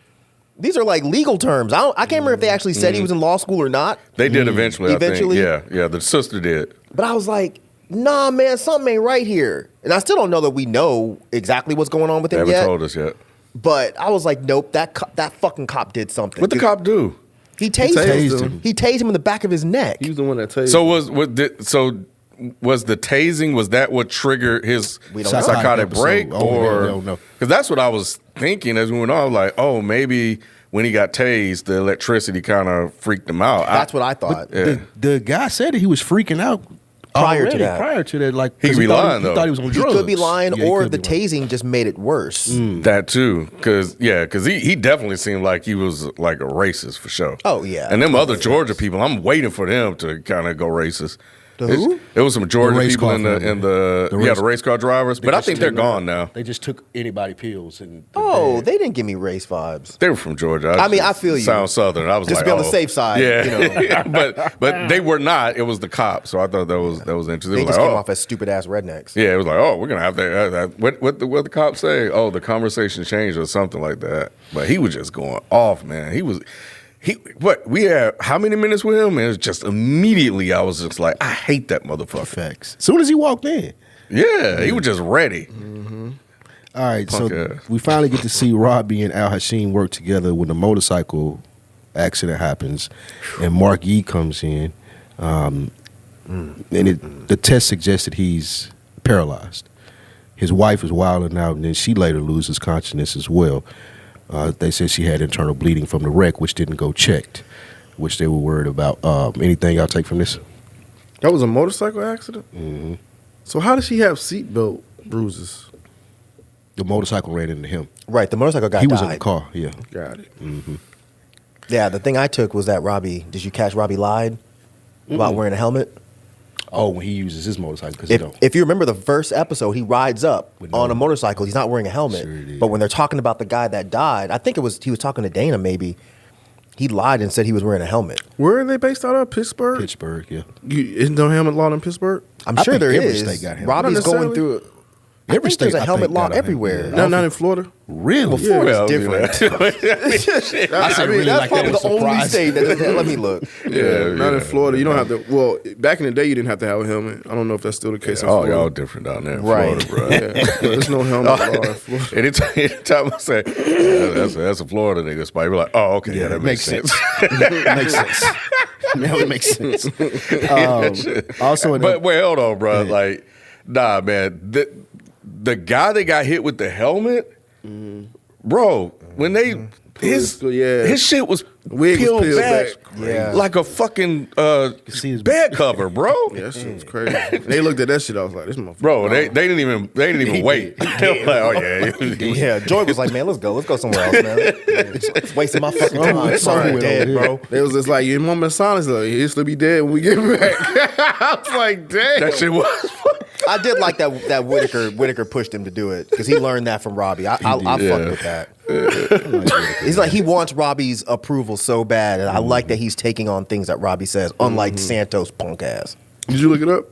These are like legal terms. I can't remember if they actually said he was in law school or not. They did eventually, Eventually? I think. Yeah, the sister did. But I was like, nah, man, something ain't right here. And I still don't know that we know exactly what's going on with They him haven't yet. told us yet. But I was like, nope, that fucking cop did something. What the cop do? He tased tased him. him. He tased him in the back of his neck. He was the one that tased. So was the tasing, was that what triggered his We don't know. psychotic Episode. break? Oh, Or we don't know. because that's what I was thinking as we went on. I was like, oh, maybe when he got tased, the electricity kind of freaked him out. That's what I thought. Yeah. The guy said that he was freaking out Prior to already, that. Prior to that, like He could be thought lying, he though. thought he was on He drugs. could be lying, Yeah, he or could the be lying. tasing just made it worse. That too, because he definitely seemed like he was like a racist for sure. Oh, yeah. and them other Georgia people, I'm waiting for them to kind of go racist. The who? It was some Georgia race people car in the drivers. the race car drivers, but I just think they're took- gone now. They just took anybody pills and Oh, they didn't give me race vibes. They were from Georgia. I mean, I feel you. Sound Southern. I was Just like, be on the oh. safe side, Yeah, you know. but they were not. It was the cops. So I thought that was interesting. They It was just like, came oh. off as stupid ass rednecks. Yeah, it was like, oh, we're gonna have to. What the cops say? Oh, the conversation changed or something like that. But he was just going off, man. We had how many minutes with him? And it was just immediately I was just like, I hate that motherfucker. facts. As soon as he walked in. Yeah, he was just ready. All right, Punk so ass. we finally get to see Robbie and Al Hashim work together when the motorcycle accident happens, and Mark Yee comes in, and the test suggested he's paralyzed. His wife is wilding out, and then she later loses consciousness as well. They said she had internal bleeding from the wreck, which didn't go checked, which they were worried about. Anything y'all take from this? that was a motorcycle accident. Mm-hmm. So how does she have seatbelt bruises? The motorcycle ran into him. Right, the motorcycle guy He died. was in the car, yeah. Got it. Yeah, the thing I took was that Robbie, did you catch Robbie lied about wearing a helmet? Oh, when he uses his motorcycle, because he don't. If you remember the first episode, he rides up on a motorcycle. He's not wearing a helmet. Sure he did. But when they're talking about the guy that died, I think he was talking to Dana maybe. He lied and said he was wearing a helmet. Where are they based out of? Pittsburgh. Pittsburgh, yeah. Isn't no helmet law in Pittsburgh? I'm I sure think there every is. state got helmets. Robbie's Not going necessarily. through it. Every I think state, there's a I helmet think, law got a helmet. everywhere. Yeah. Not in Florida. Really? Well, Florida's Well, different. I said really that's like that probably was the only surprising. state that doesn't. Let me look. Not in Florida. You don't have to. Well, back in the day, you didn't have to have a helmet. I don't know if that's still the case. in Oh, Florida. y'all different down there in Right. Florida, bro. Yeah, but there's no helmet law in Florida. Anytime I say that's a Florida nigga spot, you're like, oh, okay, yeah, that makes sense. Makes sense. Now it makes sense. Also, But wait, hold on, bro. Like, nah, man. The guy that got hit with the helmet, bro. When they his shit was Wig was peeled, peeled back, back. Yeah. like a fucking see his- bed cover, bro. Yeah, that shit was crazy. They looked at that shit. I was like, this motherfucker. Bro, they didn't even wait. They were like, oh yeah. Yeah, Joy was like, man, let's go somewhere else, man. It's wasting my fucking time. It's It's already over dead, with. bro. They was just like, your moment of silence. Like, he'll still be dead when we get back. I was like, damn. That shit was. I did like that Whitaker pushed him to do it because he learned that from Robbie. I fucked with that. He's like, he wants Robbie's approval so bad, and I like that he's taking on things that Robbie says, unlike Santos punk ass. Did you look it up?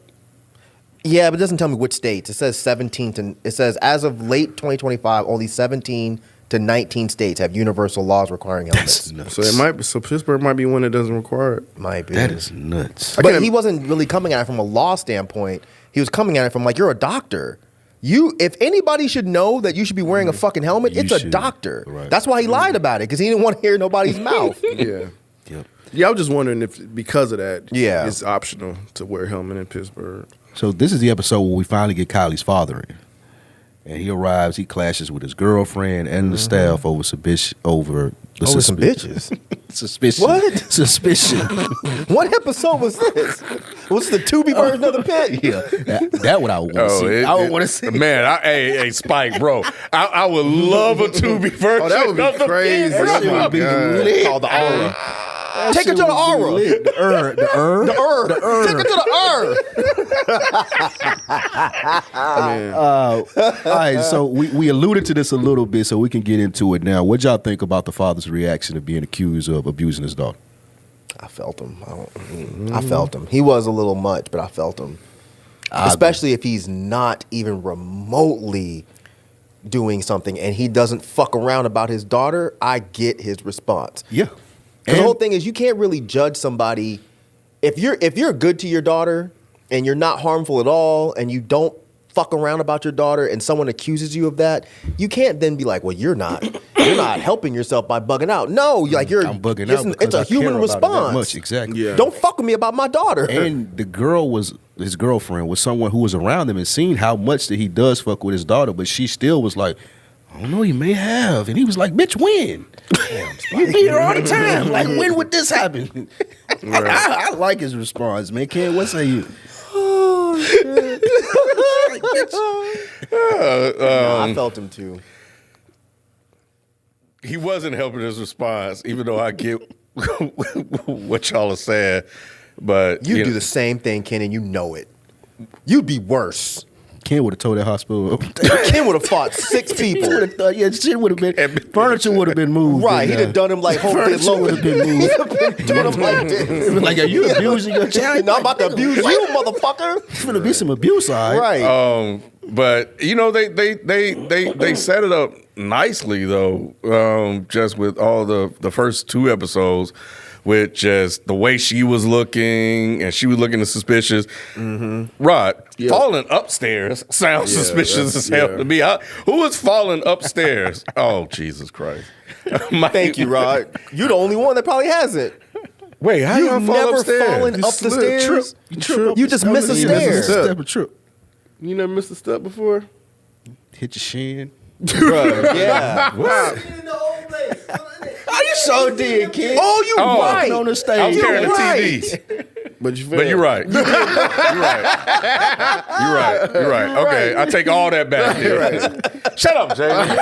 Yeah, but it doesn't tell me which states. It says 17 to. It says as of late 2025, only 17 to 19 states have universal laws requiring helmets. nuts. So it might be. So Pittsburgh might be one that doesn't require it. Might be. That is nuts. But he wasn't really coming at it from a law standpoint. He was coming at it from like, you're a doctor. If anybody should know that you should be wearing a fucking helmet, You it's a should. doctor. Right. That's why he lied about it, because he didn't want to hear nobody's mouth. Yeah. Yep. Yeah, I was just wondering if because of that, Yeah. it's optional to wear a helmet in Pittsburgh. So this is the episode where we finally get Kylie's father in. And he arrives, he clashes with his girlfriend and the staff over some bitches. suspicion. What? Suspicion. What episode was this? What's the Tubi version of the Pit? Yeah. That what I would want to see. I would want to see. Man, hey, Spike, bro. I would love a Tubi version. Oh, that would be of the crazy. Pit, bro. Oh, my God. Called the Aura. Take it to the aura. The The Take it to the All right, so we alluded to this a little bit, so we can get into it now. What y'all think about the father's reaction of being accused of abusing his daughter? I felt him. I felt him. He was a little much, but I felt him. Especially if he's not even remotely doing something and he doesn't fuck around about his daughter, I get his response. Yeah. Because the whole thing is you can't really judge somebody if you're good to your daughter and you're not harmful at all and you don't fuck around about your daughter and someone accuses you of that, you can't then be like, well, you're not helping yourself by bugging out. No, I'm bugging out. It's a human response. Much, exactly. Yeah. Don't fuck with me about my daughter. And the girl his girlfriend was someone who was around him and seen how much that he does fuck with his daughter, but she still was like, I don't know, he may have. And he was like, bitch, when? You be here all the time. Like, when would this happen? Right. I like his response, man. Ken, what say you? Oh, shit. Like, bitch. I felt him too. He wasn't helping his response, even though I get what y'all are saying. But You do the same thing, Ken, and you know it. You'd be worse. Ken would have told that hospital. Ken would have fought 6 people. Shit would have been, furniture would have been moved. Right, he'd have done him like Hope did Furniture would have been moved. doing him like this. Like, are you abusing your child? No, I'm about to abuse you, motherfucker. There's gonna be some abuse, all right? Right. But they set it up nicely though, just with all the first 2 episodes, with just the way she was looking and she was looking suspicious. Rod, falling upstairs sounds suspicious as hell to me. Who is falling upstairs? Oh, Jesus Christ! Thank you, Rod. You're the only one that probably hasn't. Wait, how You've you fall never upstairs? fallen up the stairs. You just miss a stair. Step a trip. You never missed a step before? Hit your shin. Bruh, yeah. Wow. You so did, kid. Oh, you right. On the stage. I was carrying the right. TVs. But you But you're right. You're right. Okay, I take all that back. Shut up, Jamie.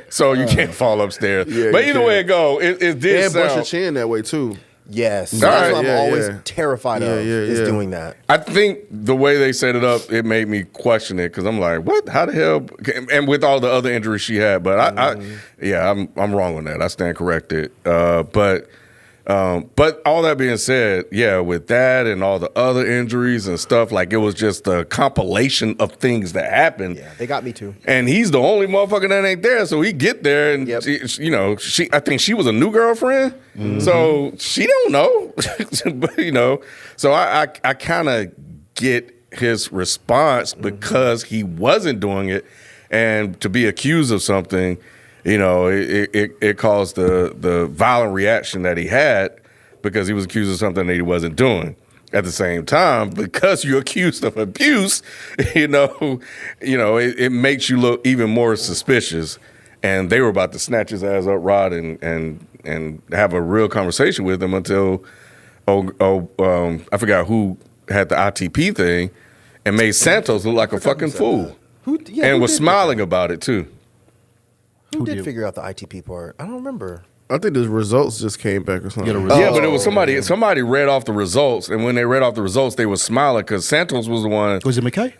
So you can't fall upstairs. Yeah, but you either can't. way it go, it did And bust your sound. chin that way too. Yes. All That's right. what I'm Yeah, always yeah. terrified of is doing that. I think the way they set it up, it made me question it because I'm like, what? How the hell? And with all the other injuries she had, but I'm wrong on that. I stand corrected. But all that being said, yeah, with that and all the other injuries and stuff, like it was just a compilation of things that happened. Yeah, they got me too. And he's the only motherfucker that ain't there, so he get there and Yep. I think she was a new girlfriend, so she don't know, but so I kind of get his response because he wasn't doing it, and to be accused of something, it caused the violent reaction that he had because he was accused of something that he wasn't doing. At the same time, because you're accused of abuse, it makes you look even more suspicious. And they were about to snatch his ass up, Rod, and have a real conversation with him until, I forgot who had the ITP thing and made Santos look like a fucking fool. Who And was did smiling about it, too. Who did figure out the ITP part? I don't remember. I think the results just came back or something. Yeah, but it was somebody read off the results, and when they read off the results, they were smiling because Santos was the one. Was it McKay?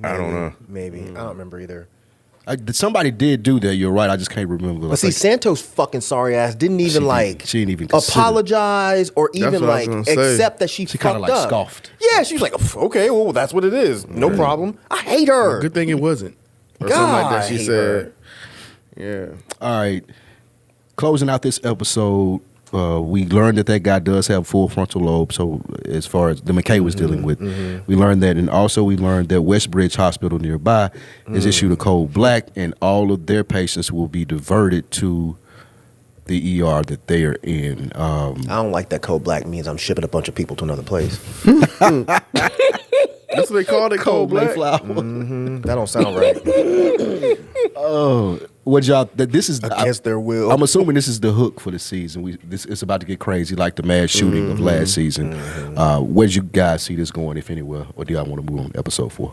I don't know. Maybe. I don't remember either. Somebody did do that. You're right. I just can't remember. But see, Santos' fucking sorry ass didn't even she didn't even consider. apologize or even what I was gonna say. accept that she She fucked kinda, like, up. scoffed. Yeah, she was like, okay, well, that's what it is. No problem. I hate her. Good thing it wasn't. Or something God, like that I she hate said. Yeah. All right. Closing out this episode, we learned that guy does have full frontal lobe. So as far as the McKay was dealing with, we learned that. And also we learned that Westbridge Hospital nearby has issued a code black, and all of their patients will be diverted to the ER that they are in. I don't like that code black means I'm shipping a bunch of people to another place. That's what they called it, cold black. Mayflower. That don't sound right. What y'all? This is Against their will. I'm assuming this is the hook for the season. It's about to get crazy, like the mass shooting of last season. Where did you guys see this going, if anywhere, or do y'all want to move on to episode 4?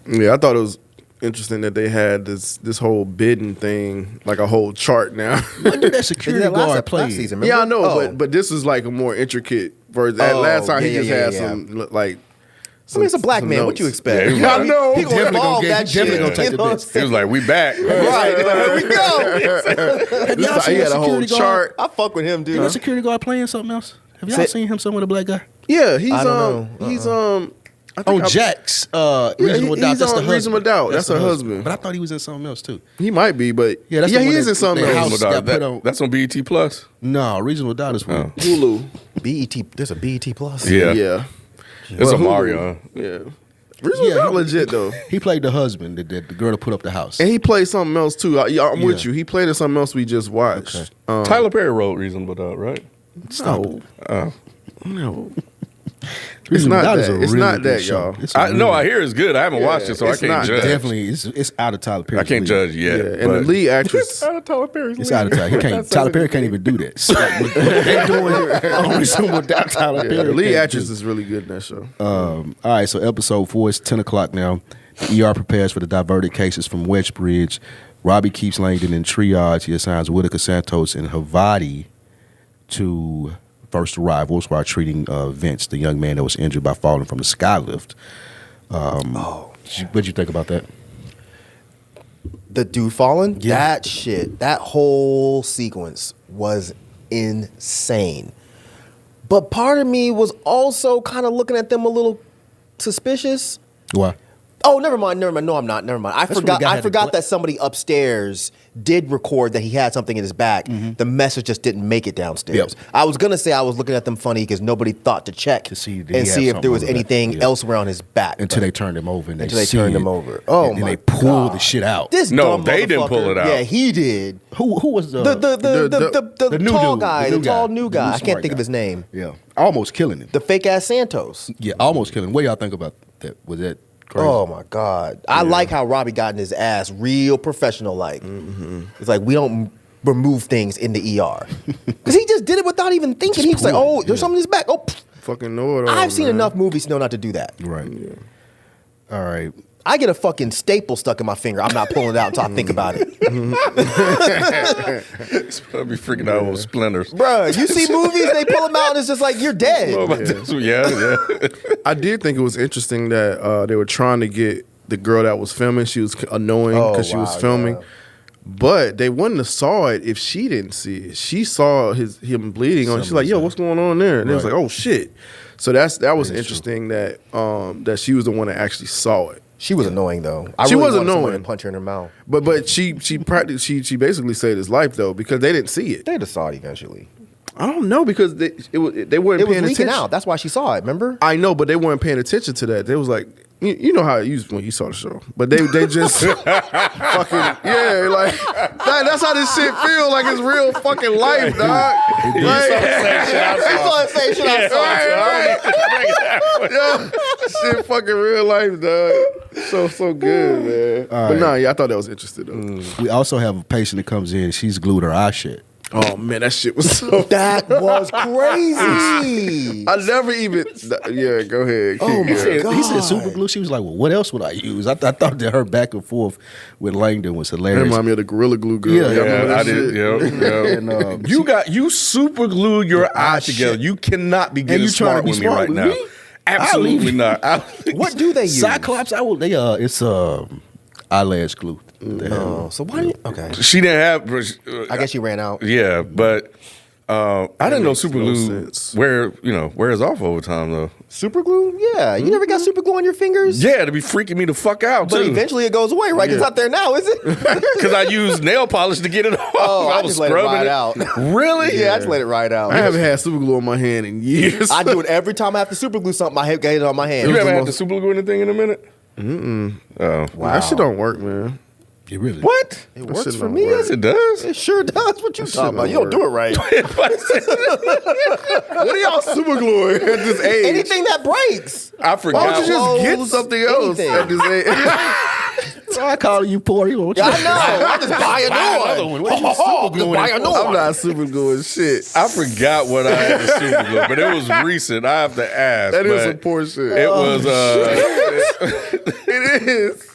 Yeah, I thought it was interesting that they had this whole bidding thing, like a whole chart now. What did that security guard play? last season, Yeah, I remember? know, but this is like a more intricate version. Last time he just had some like. I mean, it's a black man. What you expect? Yeah, I know. He gonna evolve that shit. definitely gonna take You the know what I'm bits. He was like, "We back." Right. He's like, here we go. Have y'all He seen had that a whole security guard? chart. I fuck with him, dude. That security guard playing something else? Have y'all Say- seen him somewhere with a black guy? Yeah, he's I don't know. he's I think On I- Jack's Reasonable Doubt. he's That's the on husband. Reasonable Doubt. That's the her husband. But I thought he was in something else too. He might be, but Yeah, that's the he one is that- in something that else. house got put on- That's on BET Plus. No, Reasonable Doubt is one. Hulu. BET. There's a BET Plus. Yeah, Yeah. it's Well, a Hulu. Mario. Yeah. Reasonable Yeah, Doubt he- legit though. He played the husband, the girl that put up the house. And he played something else too. I'm with Yeah. you. He played in something else we just watched. Okay. Tyler Perry wrote Reasonable Doubt, right? No. No. It's Reasonable not Doubt that. is a It's really not good that, show. y'all. It's a I really- no, I hear it's good. I haven't watched it, so I it's can't not judge. definitely it's out of Tyler Perry. I can't judge yet. Yeah, and the but- lead actress. out of Tyler Perry's It's league. out of time. He can't. Tyler Perry can't even do that. So, like, what they doing on Reasonable Doubt, Tyler Perry. Yeah, the lead can't actress do. is really good in that show. All right, so episode 4 is 10 o'clock now. The ER prepares for the diverted cases from Wedgebridge. Robbie keeps Langdon in triage. He assigns Whitaker Santos and Havati to first arrivals while treating Vince, the young man that was injured by falling from the skylift. What'd you think about that? The dude falling. Yeah. That shit. That whole sequence was insane. But part of me was also kind of looking at them a little suspicious. Why? Oh, never mind. No, I'm not. Never mind. I That's when the forgot. guy I had forgot the- that somebody upstairs did record that he had something in his back. The message just didn't make it downstairs. Yep. I was gonna say I was looking at them funny because nobody thought to check To see, did he and have see if something there was on the back? anything Yeah. else around his back. Until But they turned him over and Until they see turned it. him over. Oh and my they pulled God. the shit out. This No, dumb they didn't pull motherfucker- it out. Yeah, he did. Who was The new tall dude, guy, the the new tall guy, new the guy. new I smart can't think of guy. his name. Yeah, almost killing him. The fake ass Santos. Yeah, almost killing him. What y'all think about that? Was that crazy? Oh my God. I like how Robbie got in his ass real professional like. It's like we don't remove things in the ER. Because he just did it without even thinking. He was like, pulled oh, it, there's yeah. something in his back. Oh, pfft. Fucking know it all. I've seen man. enough movies to know not to do that. Right. All right. I get a fucking staple stuck in my finger. I'm not pulling it out until I think about it. I'll be freaking out with splinters. Bruh, you see movies, they pull them out and it's just like, you're dead. Oh, but that's- yeah. I did think it was interesting that they were trying to get the girl that was filming. She was annoying Oh, because she was wow, filming. yeah. But they wouldn't have saw it if she didn't see it. She saw him bleeding on. She's like, "Yo, what's going on there?" And it was Right. like, "Oh shit!" So that was interesting that that she was the one that actually saw it. She was annoying though. She was wanted someone annoying. to punch her in her mouth. But she basically saved his life though because they didn't see it. They'd have saw it eventually. I don't know because they weren't It was paying leaking attention. out. That's why she saw it, remember? I know, but they weren't paying attention to that. They was like, you know how it used when you saw the show, but they just fucking like that's how this shit feel like it's real fucking life, dog. Like, That's all I say. Shit I saw. yeah, shit fucking real life, dog. So good, man. But nah, yeah, I thought that was interesting though. We also have a patient that comes in. She's glued her eye shut. Oh man, that shit was so. That was crazy. I never even. Yeah, go ahead. Oh, Keep my going. God. He said super glue. She was like, "Well, what else would I use?" I thought that her back and forth with Langdon was That hilarious. remind me of the Gorilla Glue girl. Yeah, Y'all remember Yeah, that I did. shit? Yeah. You super glued your eye together. You cannot be getting you trying to smart be with me smart right with now. me? Absolutely not. What do they use? Cyclops, it's eyelash glue. Oh, so why? Okay. She didn't have. I guess she ran out. Yeah, but I didn't know makes super no glue sense. wears off over time though. Super glue? Yeah. You never got super glue on your fingers? Yeah, to be freaking me the fuck out But too. eventually it goes away, right? It's not there now, is it? Because I used nail polish to get it off. Oh, I was just let it scrubbing ride out. Really? Yeah, I just let it ride out. I haven't had super glue on my hand in years. I do it every time I have to super glue something. I get it on my hand. You haven't the had most- to super glue anything in a minute? Oh. That shit don't work, man. It really. What? It That works shit for don't me. work. Yes, it does. It sure does. What you talking about? don't You don't do it right. What are y'all super gluing at this age? Anything that breaks. I Why forgot. don't you just get Clothes, something else anything. at this age? So I call you poor. You want Yeah, I know. I just buy a another new one. one. What you super gluing buy it a for? new I'm one. not super gluing shit. I forgot what I had to super glue, but it was recent. I have to ask. That is but some poor shit. It was It is.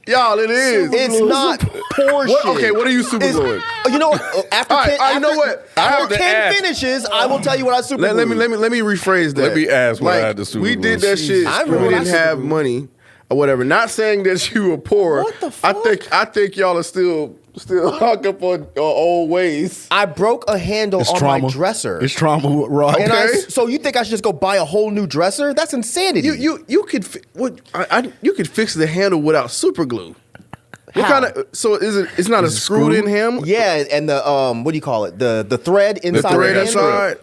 Y'all, it is. It's not poor shit. Okay, what are you super gluing? You know what? After All right, Ken, all right, you know after- what? I have after to Ken ask. finishes, I will tell you what I super Let me glue. rephrase that. Let me ask what I had to super we glue. did that shit. I We remember didn't what I have super money or whatever. Not saying that you were poor. What the fuck? I think y'all are still hung up on old ways. I broke a handle It's on trauma. my dresser. It's trauma with Rod. And Okay. so you think I should just go buy a whole new dresser? That's insanity. You could you could fix the handle without super glue. What How? kind of is it? It's not a Is it screwed in screwed? handle. Yeah, and the what do you call it? The thread inside thread the handle inside.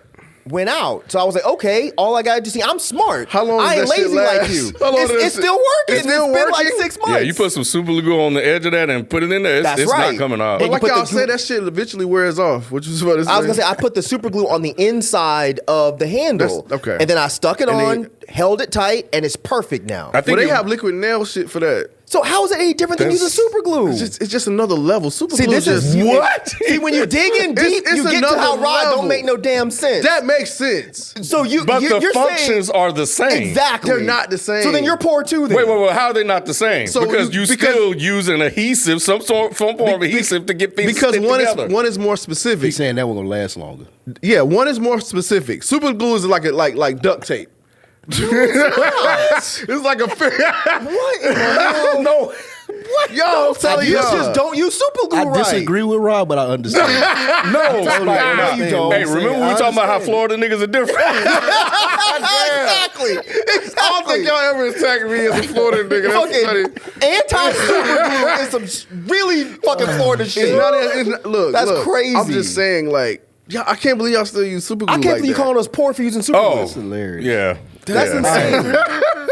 went out. So I was like, okay, all I got to see, I'm smart. How long I does ain't that shit lazy like last? you. How long does It's that still shit- working. it's still been like working? 6 months. Yeah, you put some super glue on the edge of that and put it in there. It's, That's it's right. not coming off. But And you like put the y'all glue- say, that shit eventually wears off. Which is what it's. I was gonna say I put the super glue on the inside of the handle. That's- okay. And then I stuck it And on, then- held it tight, and it's perfect now. I think Well, they you- have liquid nail shit for that. So how is it any different than using That's- super glue? It's just another level. Super See, glue this is just What? See, when you dig in It's- deep, it's you get to how another Rod level. don't make no damn sense. that makes sense. so you, but you're the saying- functions are the same. exactly. They're not the same. So then you're poor too. Then Wait. How are they not the same? So because you still use an adhesive, some form of adhesive to get things because stick together. one is more specific. He's saying that one gonna last longer. Yeah, one is more specific. Super glue is like duct tape. It's like a What in the hell? no. What? Yo, I'm telling You you, just don't use super glue I right. disagree with Rob, but I understand. no, no, you don't. Hey, remember we talking about how Florida niggas are different? exactly. I don't think y'all ever attacked me as a Florida nigga. That's funny. Fucking anti-super glue is some really fucking Florida shit. It's not, look, That's look, crazy. I'm just saying, like, yeah, I can't believe y'all still use super glue. I can't like believe you that. calling us poor for using super glue. Oh, hilarious. yeah. That's yeah. insane.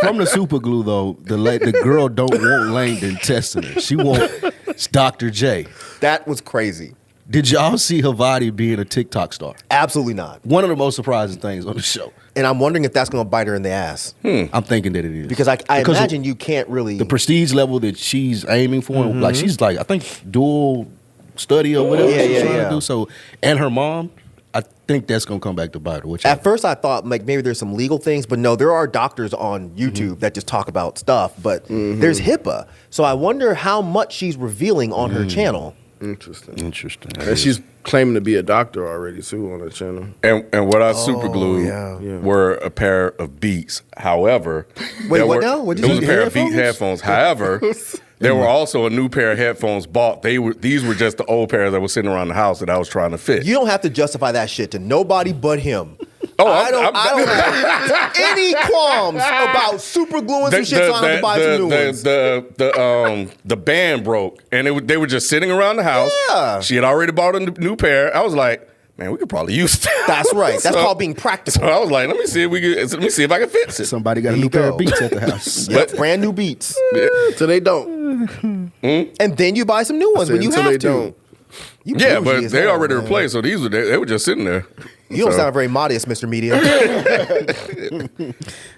From the super glue though, the girl don't want Langdon testing her. She wants Dr. J. That was crazy. Did y'all see Havadi being a TikTok star? Absolutely not. One of the most surprising things on the show. And I'm wondering if that's going to bite her in the ass. I'm thinking that it is Because I Because imagine you can't really. the prestige level that she's aiming for. Like she's like, I think dual study or whatever Yeah, she's yeah, trying yeah. to do. So, and her mom, I think that's gonna come back to bite her. Which At first, I thought like maybe there's some legal things, but no, there are doctors on YouTube that just talk about stuff. But there's HIPAA, so I wonder how much she's revealing on her channel. Interesting. interesting. And she's claiming to be a doctor already too on the channel. And what I super glued yeah. were a pair of Beats. However, Wait, there what were- now? What did it you was a say? pair of Beat headphones. However, there were also a new pair of headphones bought. These were just the old pairs that were sitting around the house that I was trying to fit. You don't have to justify that shit to nobody but him. Oh, I don't have any qualms about super gluing some shit, so I have to buy some new ones. The band broke, and they were just sitting around the house. Yeah. She had already bought a new pair. I was like, man, we could probably use that. That's right. That's So- called being So practical. I was like, let me see if I can fix it. Somebody got a There new you pair go. of beats at the house. Yep, brand new beats. So they don't. And then you buy some new ones said when you until have they to. don't. You Yeah, bougie but as they hell, already man. replaced, so they were just sitting there. You don't So- sound very modest, Mr. Media.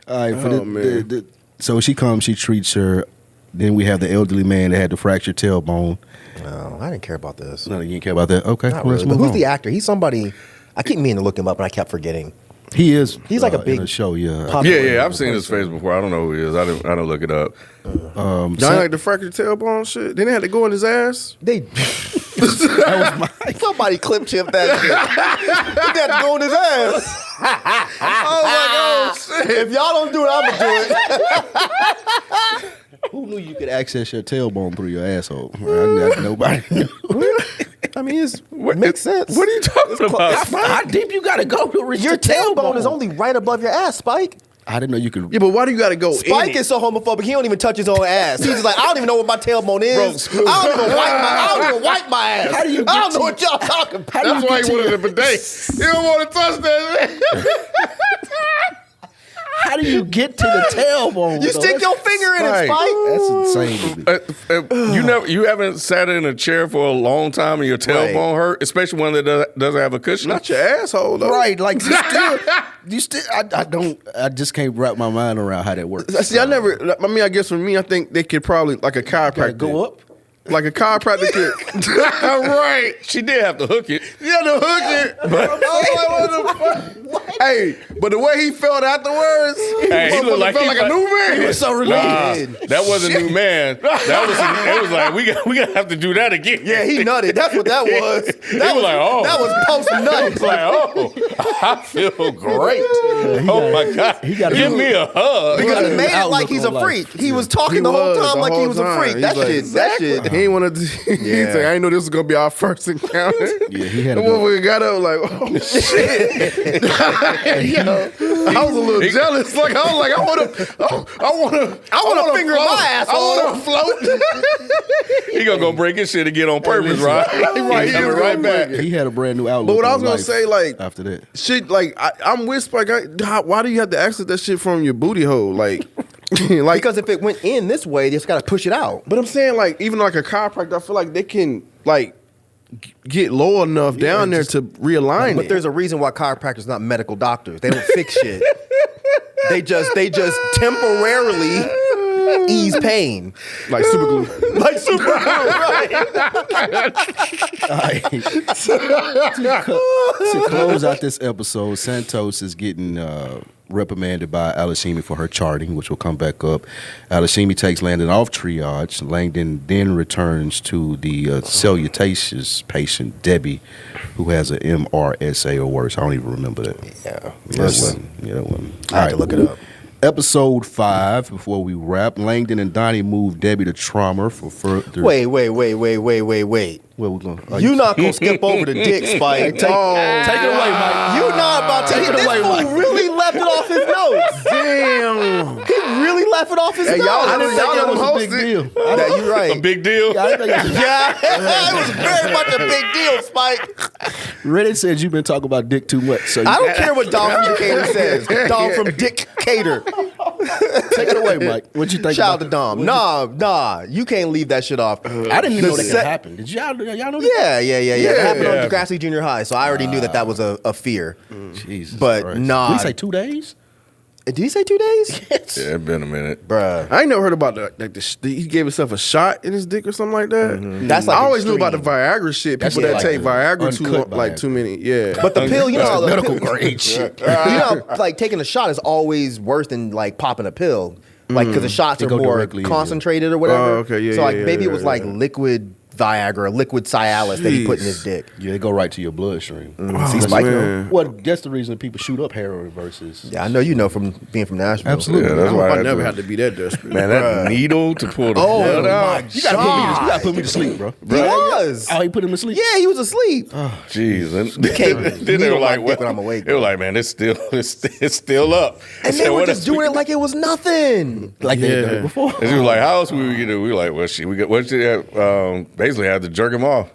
All right, for Oh, man. so she comes, she treats her. Then we have the elderly man that had the fractured tailbone. No, I didn't care about this. No, you didn't care about that. Okay, Not well, let's really. But move who's on. the actor? He's somebody. I keep meaning to look him up, and I kept forgetting. He is. He's like a in big the show. Yeah. popular Yeah, I've seen his face before. I don't know who he is. I didn't look it up. Y'all ain't like the fractured tailbone shit? Then they had to go in his ass? They. Somebody clip chip that shit. He got to go in his ass. Oh my god! If y'all don't do it, I'm gonna do it. Who knew you could access your tailbone through your asshole? Nobody knew. I mean, it makes sense. What are you talking about? How deep you got to go to reach Your the tailbone is only right above your ass, Spike. I didn't know you could. Yeah, but why do you got to go in Spike it? is so homophobic, he don't even touch his own ass. He's just like, I don't even know what my tailbone is. I don't even wipe my ass. How do you I don't get know what y'all talking about. That's why he wanted a bidet. You don't want to touch that. How do you get to the tailbone? You though? stick your finger in it, Spike. That's insane to me. You haven't sat in a chair for a long time and your tailbone hurt, especially one that doesn't have a cushion. Not your asshole, though. Right, like you still. I just can't wrap my mind around how that works. See, I guess for me, I think they could probably, like a chiropractor. Gotta go up. Like a chiropractor could. Right. She did have to hook it. You had to hook it. I was like, what the fuck? Hey, but the way he felt afterwards, Hey, he looked like felt like a new man. He was so Nah, relieved. that wasn't a new man. It was like we gotta have to do that again. Yeah, he nutted. That's what that was. That was like, oh. That was post nut. It's like, oh, I feel great. Oh my God. Give me a hug. Because he made it like outlook he's a on life. freak. He was talking the whole time like he was a freak. That shit. He ain't want to. He's like, I didn't know this was gonna be our first encounter. Yeah, he had The a good- motherfucker got up like, oh shit. Yo, I was a little jealous. Like I was like, I want to finger my asshole. I want to float. He gonna go break his shit again on purpose, right? Right, He coming right back. He had a brand new outlook. But what I on was gonna life say, like, after that, shit, like I'm with Spike. Why do you have to access that shit from your booty hole? Like, like Because if it went in this way, they just got to push it out. But I'm saying, like, even like a chiropractor, I feel like they can like get low enough down there to realign But it. there's a reason why chiropractors not medical doctors. They don't fix shit. They just temporarily ease pain. Like super glue. Like super right. to close out this episode, Santos is getting reprimanded by Alashimi for her charting, which will come back up. Alashimi takes Langdon off triage. Langdon then returns to the salutations patient, Debbie, who has an MRSA or worse. I don't even remember that. Yeah. That wasn't. I had to look it up. Episode 5, before we wrap, Langdon and Donnie move Debbie to trauma for further. Wait. Where we going? You not gonna skip over the dick, Spike. Take it away, Mike. You not about to Take it away, This fool Mike. really left it off his notes. Damn. He really left it off his notes. I didn't think that was a a big big deal. Yeah, you right. A big deal. I think it's- Yeah, it was very much a big deal, Spike. Reddit says you've been talking about dick too much. So I don't care what Dom from Decatur says. Dom from Decatur. take it away, Mike. What you think? Shout out to about Dom. Nah, you can't leave that shit off. I didn't even know that could set- happen. Did y'all know that? Yeah. It happened on Yeah. Degrassi Junior High, so I already knew that was a fear. Jesus, But Christ. nah. Did he say 2 days? Did he say 2 days? Yeah, it's been a minute. Bruh. I ain't never heard about he gave himself a shot in his dick or something like that. That's like I always knew about the extreme. Viagra shit. That's People that like take Viagra too uncut long, like Viagra. too many. Yeah, But the pill, you know, the medical pill- grade shit. you know, like taking a shot is always worse than like popping a pill. Like, because the shots They are go more directly in concentrated or whatever. Oh, okay, yeah, So, like, yeah, maybe yeah, it was yeah, like yeah. liquid Viagra, liquid Cialis that he put in his Jeez. dick. Yeah, they go right to your bloodstream. See, Spike, man. Well, that's the reason people shoot up heroin versus. Yeah, I know you know from being from Nashville. Absolutely. Yeah, that's why I never had to be that desperate. Man, that needle to pull the Oh, blood my out. You gotta put me to sleep, bro. He was. Oh, he put him to sleep. Yeah, he was asleep. Jeez. And can't then they needle were my like, dick when I'm awake, They were like, man, it's still up. I And said, they were what just else doing we- it like it was nothing. Like they had done Yeah. it before. And she was like, how else we get it? We were like, well, shit, basically had to jerk him off.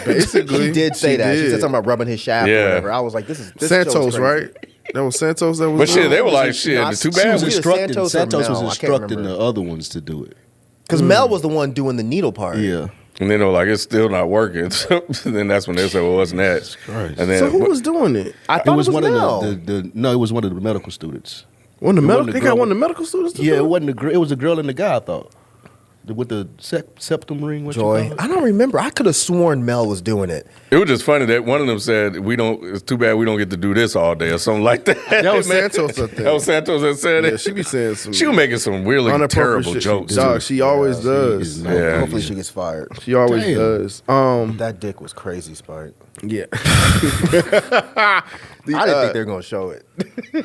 Basically, He did say that. She did. said something about rubbing his shaft or Yeah. whatever. I was like, this show's Santos, crazy. right? That was Santos. That was. But shit, they were was like, it shit, not- too she bad was we either Instructing, Santos or Santos Mel, was I can't instructing remember. the other ones to do it. Because Mel was the one doing the needle part. Yeah. And then they were like, it's still not working. So then that's when they said, well, what's next? Christ. And then, So who was doing it? I It thought was one Mel. of the no, it was one of the medical students. One of the It medical. wasn't They the got girl one of the with- medical students. To Yeah, do it wasn't it was a girl and the guy. I thought with the septum ring. What you Joy. call it? I don't remember. I could have sworn Mel was doing it. it was just funny that one of them said, it's too bad we don't get to do this all day or something like that. That was Man. Santos, I think. That was Santos that said Yeah, it. she be saying some. She was making some really inappropriate terrible shit. jokes. Dog, she always is does. not- Yeah. Hopefully she gets fired. She always Damn. does. That dick was crazy, Spike. Yeah. I didn't think they were going to show it.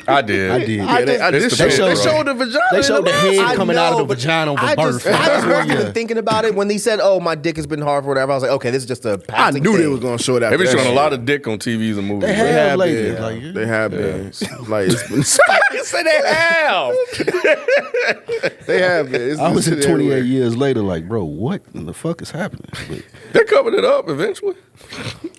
I did. I did. Yeah, they It's the showed, pit, they bro. showed the vagina. They in showed the last head I coming out of know, the but vagina of a I birth. just wasn't Yeah. even thinking about it when he said, "Oh, my dick has been hard for whatever." I was like, "Okay, this is just a I passing knew they thing. was gonna show that. They've been showing a lot of dick on TVs and movies. They They have have lately. been. Like, They have been. Like it's been. Say they have. They have been. It's I was been at 28 everywhere. years later, like, bro, what in the fuck is happening? But They covered it up eventually.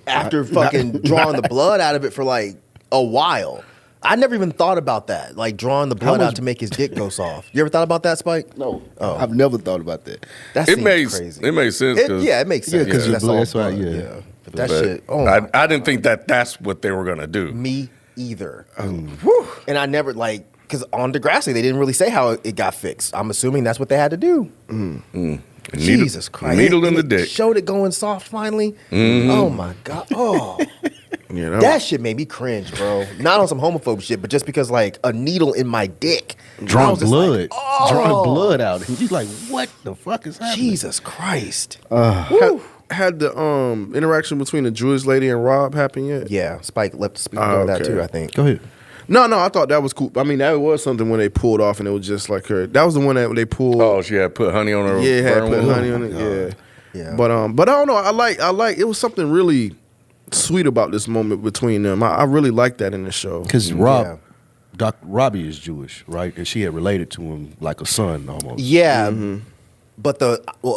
After fucking drawing the blood out of it for like a while. I never even thought about that, like drawing the blood much- out to make his dick go soft. You ever thought about that, Spike? no, Oh. I've never thought about that. That It seems made crazy. it made sense. Yeah, it makes sense. Yeah, 'cause your blood- all that's why, blood, yeah. But that but shit, oh my I didn't think that's what they were gonna do. me either. And I never because on Degrassi they didn't really say how it got fixed. I'm assuming that's what they had to do. Jesus Christ. Needle in And the it dick. Showed it going soft finally. Oh my God. Oh. Yeah, That shit made me cringe, bro. Not on some homophobe shit, but just because like a needle in my dick. I Drawing was just blood. like, oh. Drawing blood out. And he's like, what the fuck is happening? Jesus Christ. Had the interaction between the Jewish lady and Rob happen yet? Yeah, Spike left to speak on that okay. too, I think. Go ahead. No, I thought that was cool. I mean, that was something when they pulled off and it was just like her. That was the one that they pulled. Oh, she had put honey on her. yeah, had burn put wound? honey on it. Yeah. Yeah. But I don't know. I like. It was something really sweet about this moment between them. I really like that in the show. Because Yeah. Robbie is Jewish, right? And she had related to him like a son almost. Yeah. But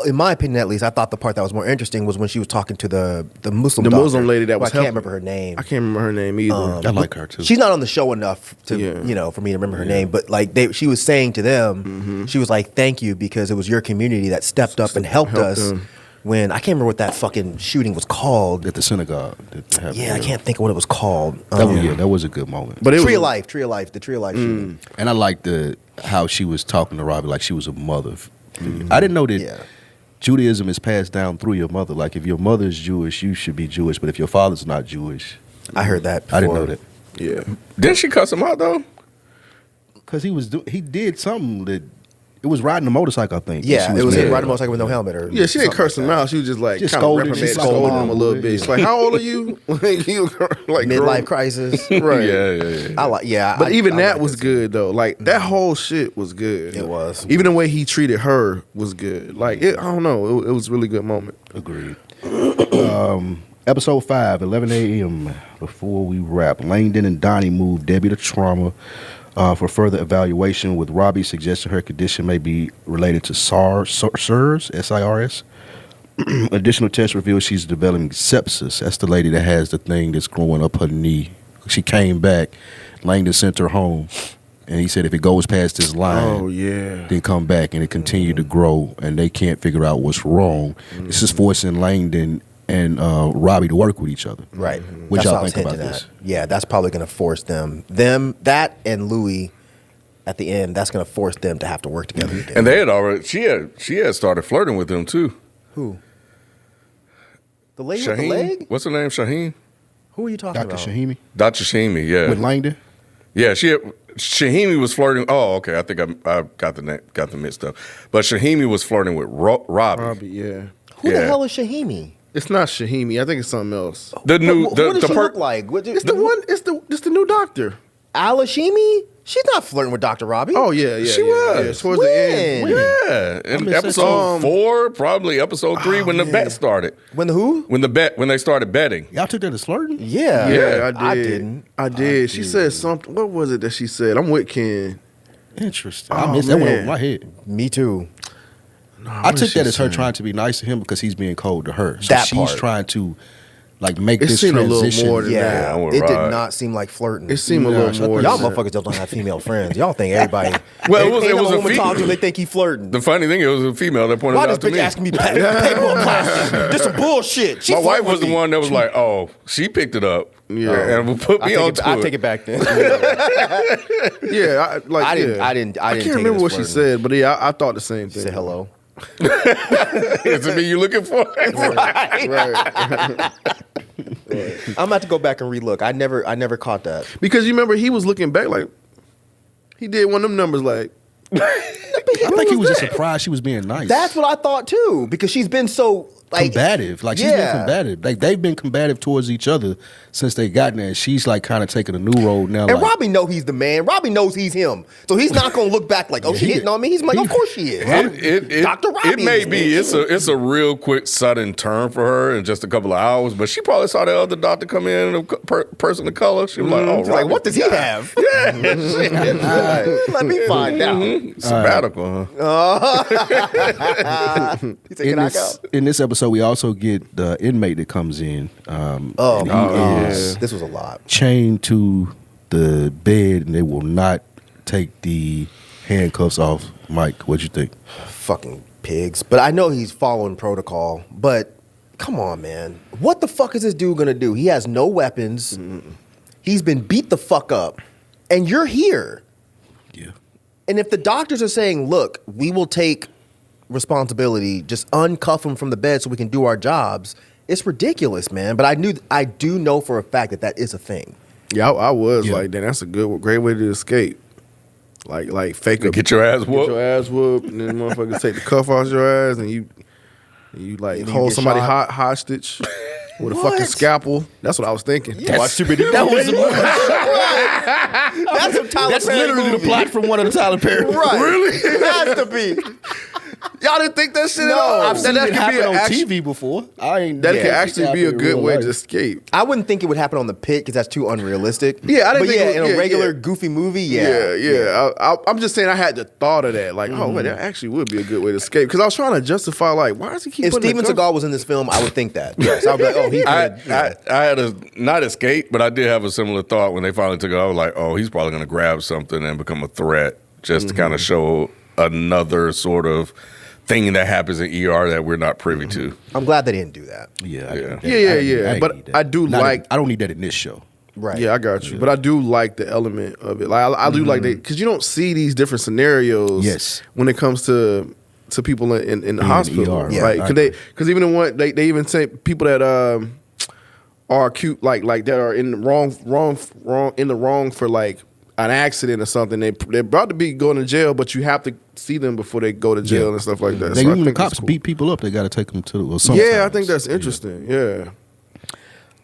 in my opinion at least, I thought the part that was more interesting was when she was talking to the Muslim The doctor, Muslim lady that who was I can't helping. remember her name. I can't remember her name either. I like her too. She's not on the show enough to Yeah. for me to remember her name, but like she was saying to them, she was like, "Thank you because it was your community that stepped up and helped us." them. When I can't remember what that fucking shooting was called. At the synagogue. that happened. Yeah, I can't think of what it was called. That was a good moment. But it Tree of was, Life, the Tree of Life shooting. And I liked how she was talking to Robbie like she was a mother. I didn't know that Yeah. Judaism is passed down through your mother. Like if your mother's Jewish, you should be Jewish. But if your father's not Jewish, I heard that before. I didn't know that. yeah. Didn't she cuss him out though? Because he did something that it was riding a motorcycle, I think. Yeah, She it was mad. him riding a motorcycle with no helmet. Or Yeah, she didn't something curse like him that. out. She was just like Just kind of scolded him. reprimanded, She's like, scolded "Come him a on, little boy." bit. She's like, "How old are you?" Like you like Midlife grown. crisis. right? Yeah. I like. Yeah, But even I that like was this. good though. Like that whole shit was good. It was. Even the way he treated her was good. Like I don't know. It was a really good moment. Agreed. Episode 5, 11 a.m. Before we wrap, Langdon and Donnie move Debbie to trauma for further evaluation, with Robbie suggesting her condition may be related to SIRS, S-I-R-S. Additional tests reveal she's developing sepsis. That's the lady that has the thing that's growing up her knee. She came back. Langdon sent her home, and he said if it goes past this line, Oh yeah. then come back, and it continued to grow, and they can't figure out what's wrong. This is forcing Langdon and Robbie to work with each other. Right. What That's y'all what I was think about hinting this? at. Yeah, that's probably going to force that and Louis at the end. That's going to force them to have to work together again. And they had already. She had started flirting with him too. Who? The lady with the Shaheen. leg? What's her name? Shaheen. Who are you talking Dr. about? Shahimi Dr. Shahimi. Yeah. with Langdon. Yeah, Shahimi was flirting. Oh, okay. I think I got the mixed up. But Shahimi was flirting with Robbie. Robbie, yeah. Who the Yeah. hell is Shahimi? It's not Shahimi. I think it's something else. The new What the does the she per- look like? It's the one. It's the new doctor. Alashimi? She's not flirting with Dr. Robbie. Oh yeah. She yeah, was. Yeah. Towards the end. When? Yeah, in missed that episode 4, probably episode 3 when the bet started. When the who? When they started betting. Y'all took that as flirting? Yeah. Yeah, I I did. didn't. I did. She said something. What was it that she said? I'm with Ken. Interesting. Oh, I missed that one man. over my head. Me too. I took that as her trying to be nice to him because he's being cold to her. So That she's part. trying to like make It this seemed a little transition. more than Yeah, I'm with it Rod. did not seem like flirting. It seemed a Yeah, little so more. Y'all than that. motherfuckers don't have female friends. Y'all think everybody. Well, it ain't was no a woman fe- talk to him, they think he flirting. The funny thing, it was a female that pointed Why it this out to bitch me. asking me paper and plastic? This some bullshit. She My wife flirting was with the me. one that was like, "Oh, she picked it up, Yeah. and put me on I take it back then. Yeah, I didn't I take can't it remember as what she flirting. said, but yeah, I thought the same thing. Say hello. Is it me you looking for?" Right. I'm about to go back and relook. I never caught that. Because you remember he was looking back like he did one of them numbers like I think he was just surprised she was being nice. That's what I thought too, because she's been so like combative. Like she's Yeah. been combative. Like they've been combative towards each other since they got there. She's like kind of taking a new road now. And like, Robbie know he's the man. Robbie knows he's him. So he's not gonna look back like, oh, she hitting on me. He's like, of course she is. Dr. Robbie. It may is be. It's a real quick sudden turn for her in just a couple of hours, but she probably saw the other doctor come in, a person of color. She was like, "Oh, She's like, Robbie, what does he have? Yeah, shit. Let me find out. Sabbatical, huh? He said, can I go? in this episode, we also get the inmate that comes in. Oh, and he my is God. This was a lot. chained to the bed, and they will not take the handcuffs off Mike. What'd you think? Fucking pigs. But I know he's following protocol. But come on, man. What the fuck is this dude gonna do? He has no weapons. He's been beat the fuck up. And you're here. Yeah. And if the doctors are saying, look, we will take responsibility, just uncuff him from the bed so we can do our jobs. It's ridiculous, man. But I do know for a fact that is a thing. Yeah, I was Yeah. like, that's a great way to escape. Like fake up, Get your ass get whooped. your ass whooped, and then motherfuckers take the cuff off your ass, and you like And you hold get somebody shot. hostage with a What? fucking scalpel. That's what I was thinking. Watch too many. That was that's a Tyler That's Perry literally the movie. plot from one of the Tyler Perry. Right. Really? It has to be. Y'all didn't think that shit at No. all? I've seen that it could happen be on an action- TV before. I ain't. That yeah, could it actually be a happen in good real way life. to escape. I wouldn't think it would happen on the Pit because that's too unrealistic. Yeah, I didn't but think yeah, it would- in a yeah, regular yeah. goofy movie, Yeah. I'm just saying I had the thought of that. Like, oh, that actually would be a good way to escape. Because I was trying to justify, like, why does he keep If putting Steven the cuff- Seagal was in this film, I would think that. Yes, I would be like, oh, he could. I had a not escape, but I did have a similar thought when they finally took it. I was like, oh, he's probably going to grab something and become a threat just to kind of show another sort of thing that happens in ER that we're not privy to. I'm glad they didn't do that. Yeah, Yeah. But I do like. I don't need that in this show. Right. Yeah, I got you. But I do like the element of it. Like I do like that because you don't see these different scenarios. Yes. When it comes to people in the hospital, ER, yeah. right? I Because even in one they even say people that are acute like that are in the wrong for like an accident or something. They're about to be going to jail, but you have to see them before they go to jail Yeah. and stuff like that. They, So I when the think that's cops cool. beat people up, they got to take them to. Well, Yeah, I sometimes. think that's interesting. Yeah.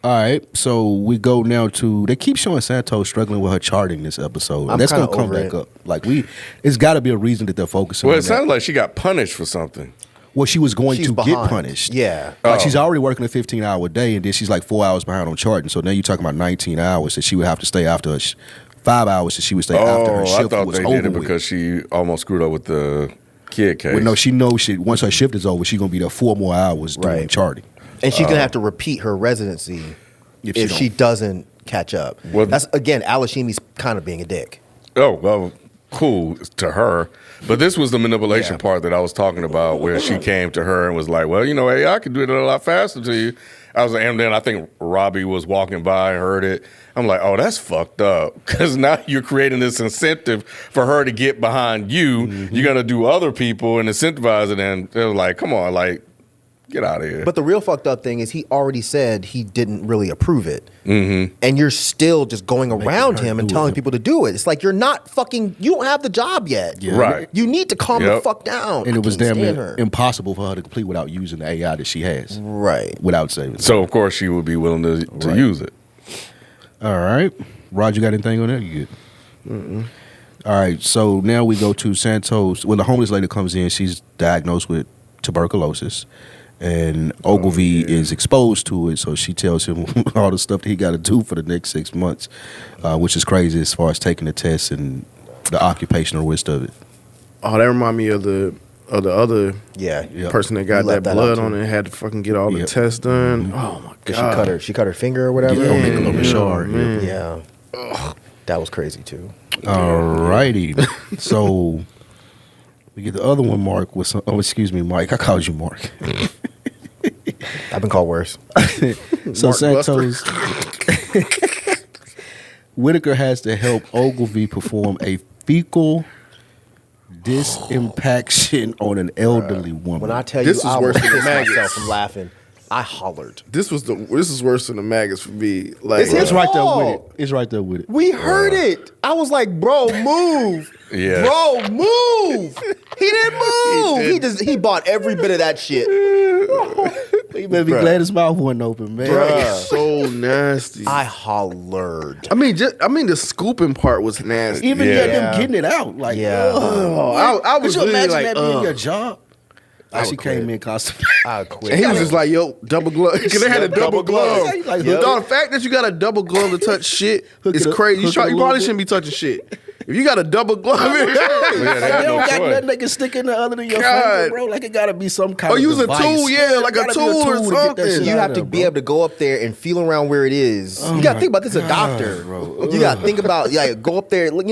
All right, so we go now to. They keep showing Santos struggling with her charting this episode. I'm That's gonna kinda come over back it. up. Like it's got to be a reason that they're focusing. Well, on it that. sounded like she got punished for something. Well, she was going She's to behind. get punished. Yeah. Like she's already working a 15-hour day, and then she's like 4 hours behind on charting. So now you're talking about 19 hours that she would have to stay after her 5 hours that she would stay after her Oh, shift I thought was they over did it with. because she almost screwed up with the kid case. Well, no, she knows once her shift is over, she's gonna be there 4 more hours doing Right. charting. And she's gonna have to repeat her residency if she doesn't catch up. Well- That's again, Alashimi's kind of being a dick. Oh, well, cool to her. But this was the manipulation Yeah. part that I was talking about where she came to her and was like, well, hey, I could do it a lot faster to you. I was like, and then I think Robbie was walking by, heard it. I'm like, oh, that's fucked up. Because now you're creating this incentive for her to get behind you. You're going to do other people and incentivize it. And they're like, come on, like, get out of here. But the real fucked up thing is he already said he didn't really approve it. Mm-hmm. And you're still just going around him and telling people to do it. It's like you don't have the job yet. Yeah. Right. You need to calm the Yep. fuck down. And I it was can't damn stand near her. impossible for her to complete without using the AI that she has. Right. Without saving. So, of course, she would be willing to use it. All right. Roger, got anything on that? You good? All right. So now we go to Santos. When the homeless lady comes in, she's diagnosed with tuberculosis. And Ogilvy is exposed to it, so she tells him all the stuff that he got to do for the next 6 months, which is crazy as far as taking the test and the occupational risk of it. Oh, that remind me of the other Yeah. person that got You left that that out, blood too. on it and had to fucking get all the Yep. tests done. Oh my 'Cause god. she cut her finger or whatever. Yeah, Nicola Richard, yeah. Yeah. That was crazy too. All righty. So we get the other one, Mark. Excuse me, Mike. I called you Mark. I've been called worse. So Mark Santos Whitaker has to help Ogilvy perform a fecal disimpaction on an elderly woman. When I tell This you is I worse was than the pissed maggots. myself from laughing, I hollered. This is worse than the maggots for me. Like It's his it's right there with fault. it. It's right there with it. We heard it. I was like, bro, move. Yeah. Bro, move. He didn't move. He bought every bit of that shit. You better be Bruh. glad his mouth wasn't open, man. Bruh. it's so nasty. I hollered. I mean, the scooping part was nasty. Even Yeah. them getting it out, like, Yeah. ugh. I was Could you really imagine like, that being ugh. your job? Like she would came quit. in constipated. I And quit. he was just like, yo, double glove. Because they had a double glove. Yeah, like, The dog, the fact that you got a double glove to touch shit Hook is it up- crazy. You, hook it a you little probably bit. shouldn't be touching shit. If you got a double glove, Yeah, they They had don't no got choice. nothing they can stick in the other than your God. finger, bro. Like it gotta be some kind Or of use a device. tool, yeah, like a Gotta be tool or to get that something. shit You out have of to there, be bro. able to go up there and feel around where it is. You got to think about this. A doctor. bro. You got to think about go up there. Look,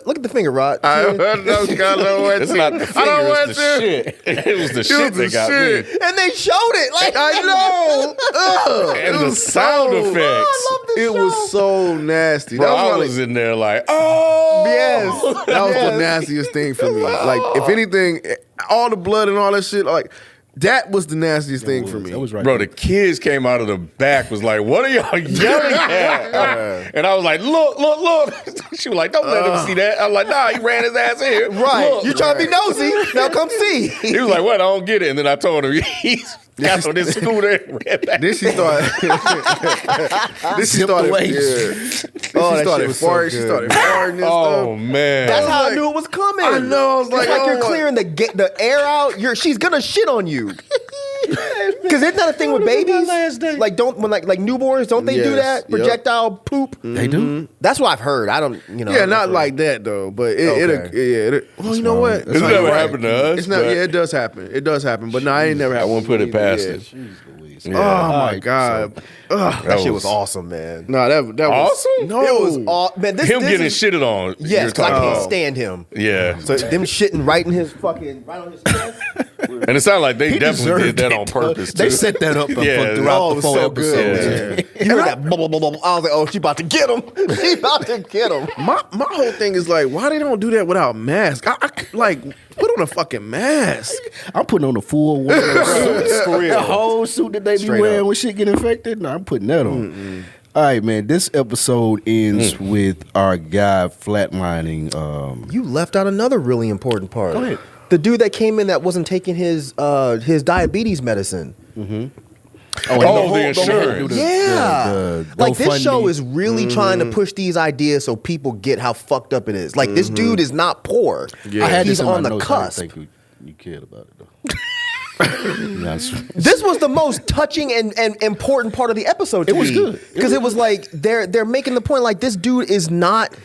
look at the finger, Rod. I don't know, Scott, I don't want It's to. not the I don't finger, want it's the to. shit. It was the shit the that got shit. me. And they showed it. Like I know. Ugh. And It the was sound so- effects. I love this It show. was so nasty. Bro, That I was was in there like, oh. yeah, Yes. That was the nastiest thing for me. Like, if anything, all the blood and all that shit, like, that was the nastiest thing for me. That was right. Bro, the kids came out of the back, was like, what are y'all yelling at? And I was like, look. She was like, don't let him see that. I was like, nah, he ran his ass in. Right. Look. You trying to be nosy? Now come see. He was like, what? I don't get it. And then I told him, he's got on this scooter and ran back. Then she started. Then she started. away. Yeah. Oh, She that shit started was so farting. She good. started farting and Oh, stuff. man. That's how I like- knew it was coming. I know, I was like, it's like oh you're my- clearing the air out. She's gonna shit on you. Because isn't that a thing with babies? Like like newborns, don't they do Yes, that? yep. Projectile poop. They do. That's what I've heard. I don't, Yeah, not like that though. But well, you know what? It's never happened to us. It's not. but Yeah, it does happen. It does happen. But no, I ain't never. I won't put it past yeah. it. Oh my god. that shit was awesome, man. No, that was Awesome? No, It was all man. This Him this getting is, shitted on. Yes, you're 'cause I talking can't about. stand him. Yeah. So them shitting right in his fucking right on his chest. And it sounded like they definitely did that on purpose, too. They set that up Yeah, throughout oh, the it was 4 so episodes. good. You heard that blah, blah, blah, blah. I was like, oh, she about to get him. She about to get him. my whole thing is like, why they don't do that without mask? I like put on a fucking mask. I'm putting on a full one suit. For real. The whole suit that they be Straight wearing up. when shit get infected. No, I'm putting that on. All right, man. This episode ends with our guy flatlining. You left out another really important part. Go ahead. The dude that came in that wasn't taking his diabetes medicine. the insurance. Yeah. Like this show GoFundMe. is really trying to push these ideas so people get how fucked up it is. Like this dude is not poor. Yeah. I had He's this in on my the notes. cusp. I didn't think you cared about it though. Yes. This was the most touching and important part of the episode. To It was me. good. Because it was like they're making the point like this dude is not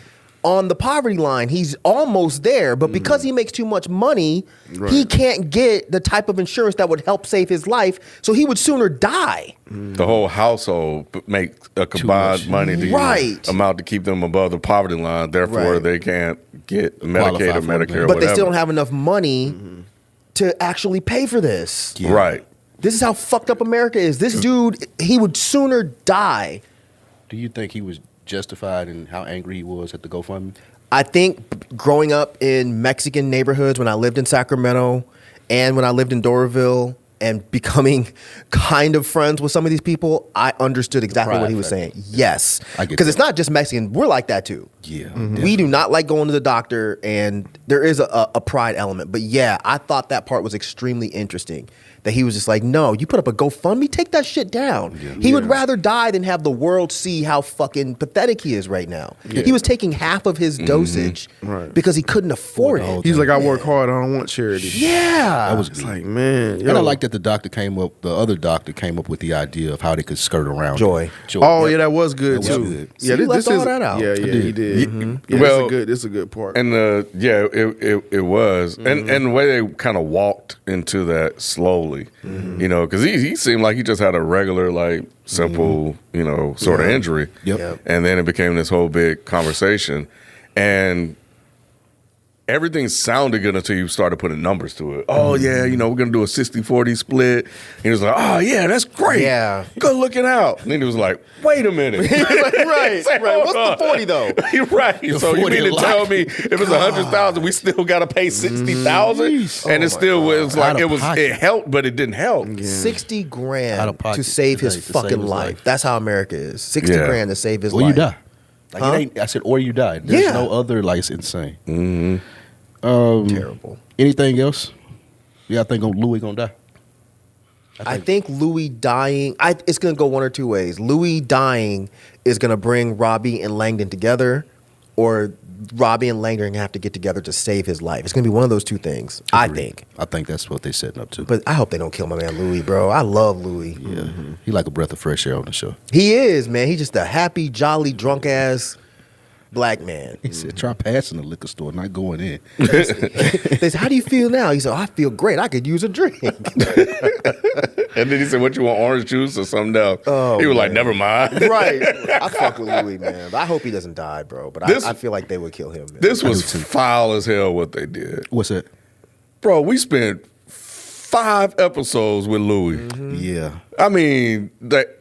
on the poverty line. He's almost there, but because he makes too much money, he can't get the type of insurance that would help save his life. So he would sooner die. The whole household make a combined much. money to Right. amount to keep them above the poverty line. Therefore, Right. they can't get Qualify Medicaid or for it, Medicare or But they whatever. still don't have enough money to actually pay for this. Yeah. Right. This is how fucked up America is. This dude, he would sooner die. Do you think he was justified in how angry he was at the GoFundMe? I think growing up in Mexican neighborhoods when I lived in Sacramento and when I lived in Doraville and becoming kind of friends with some of these people, I understood exactly pride what he was factor. saying. Yes. I get Because that. it's not just Mexican. We're like that too. Yeah. We do not like going to the doctor, and there is a pride element. But yeah, I thought that part was extremely interesting. That he was just like, no, you put up a GoFundMe, take that shit down. He would rather die than have the world see how fucking pathetic he is right now. He was taking half of his dosage because he couldn't afford it. He's like, I work hard. I don't want charity. Yeah. That was It's good. like, man. And I yo. like that the other doctor came up with the idea of how they could skirt around Joy. it. Oh yeah, that was good That was too. good. See, you left all that out. Yeah, did. he did. Yeah, Well, this is a good part. And it was, and the way they kind of walked into that slowly, you know, because he seemed like he just had a regular, like simple, you know, sort of injury. Yep. And then it became this whole big conversation, and everything sounded good until you started putting numbers to it. Oh yeah, you know, we're gonna do a 60-40 split. And he was like, oh yeah, that's great. Yeah. Good looking out. And then he was like, wait a minute. right. Say, Right. hold What's on. the 40 though? You're right. So you 40 mean to a tell lot. me if it's 100,000, we still got to pay 60,000? And it still was like Out of pocket. it helped, but it didn't help. 60 Out grand of pocket to save his today to fucking save his life. life. That's how America is. 60 Yeah. grand to save his Or life. you die. Like it ain't, I said, or you die. There's Yeah. no other, like, it's insane. Terrible. Anything else? Yeah, I think Louis gonna die. I think Louis dying, it's going to go one or two ways. Louis dying is going to bring Robbie and Langdon together, or Robbie and Langdon are going to have to get together to save his life. It's going to be one of those two things, I think. I think that's what they're setting up to. But I hope they don't kill my man Louis, bro. I love Louis. Yeah, he like a breath of fresh air on the show. He is, man. He's just a happy, jolly, drunk-ass black man. He said, "Try passing the liquor store, not going in." They said, how do you feel now? He said, I feel great. I could use a drink. And then he said, what you want, orange juice or something else? Oh, he was like, man. never mind. Right. I fuck with Louis, man. But I hope he doesn't die, bro. But This- I feel like they would kill him, man. This was foul as hell what they did. What's that? Bro, we spent 5 episodes with Louis. Yeah, I mean,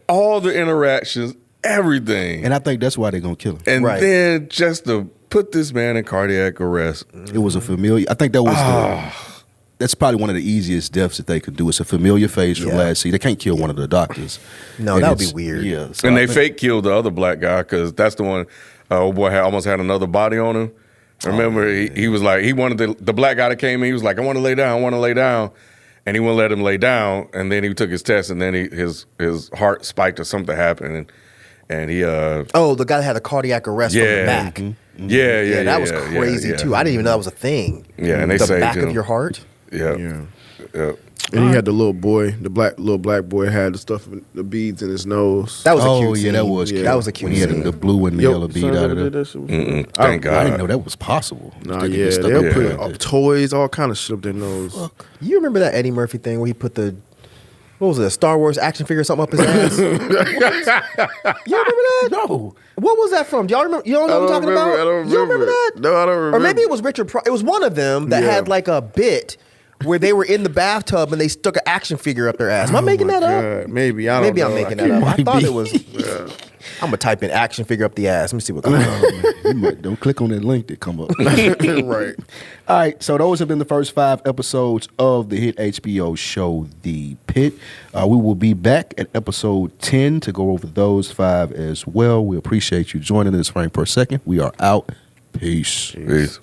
all the interactions, everything. and I think that's why they're gonna kill him. And Right. then just to put this man in cardiac arrest. It was a familiar. I think that was that's probably one of the easiest deaths that they could do. It's a familiar face from last season. They can't kill one of the doctors. No, And that would be it's- weird. Yeah, so And I they think- fake killed the other black guy because that's the one. Old boy almost had another body on him. Remember, he was like, he wanted the black guy that came in. He was like, I want to lay down, I want to lay down, and he wouldn't let him lay down. And then he took his test, and then his heart spiked or something happened, and he Oh, the guy that had a cardiac arrest from the back. yeah, That was crazy too. I didn't even know that was a thing. Yeah, and they the saved back him. of your heart. Yeah, Yeah. yeah. And he had the little boy, the little black boy had the stuff, the beads in his nose. That was a Oh cute yeah, scene. that was cute. That was a cute when he had scene. the blue and the yellow bead out of there. Thank God. I didn't know that was possible. Nah, They could yeah, get stuff they'll in put there. toys, all kind of shit up their nose. You remember that Eddie Murphy thing where he put the what was it, a Star Wars action figure or something up his ass? You remember that? No. What was that from? Do y'all remember? You don't know what I'm talking about? I don't You don't remember that? No, I don't remember. Or maybe it was Richard. It was one of them that Yeah. had like a bit where they were in the bathtub and they stuck an action figure up their ass. Am I making that up? God, maybe I don't Maybe know. I'm making I that up. I might thought be. it was. I'm gonna type in action figure up the ass. Let me see what comes up. You might, don't click on that link that come up. right. All right, so those have been the first 5 episodes of the hit HBO show, The Pitt. We will be back at episode 10 to go over those 5 as well. We appreciate you joining us, Frank, per second. We are out. Peace. Peace.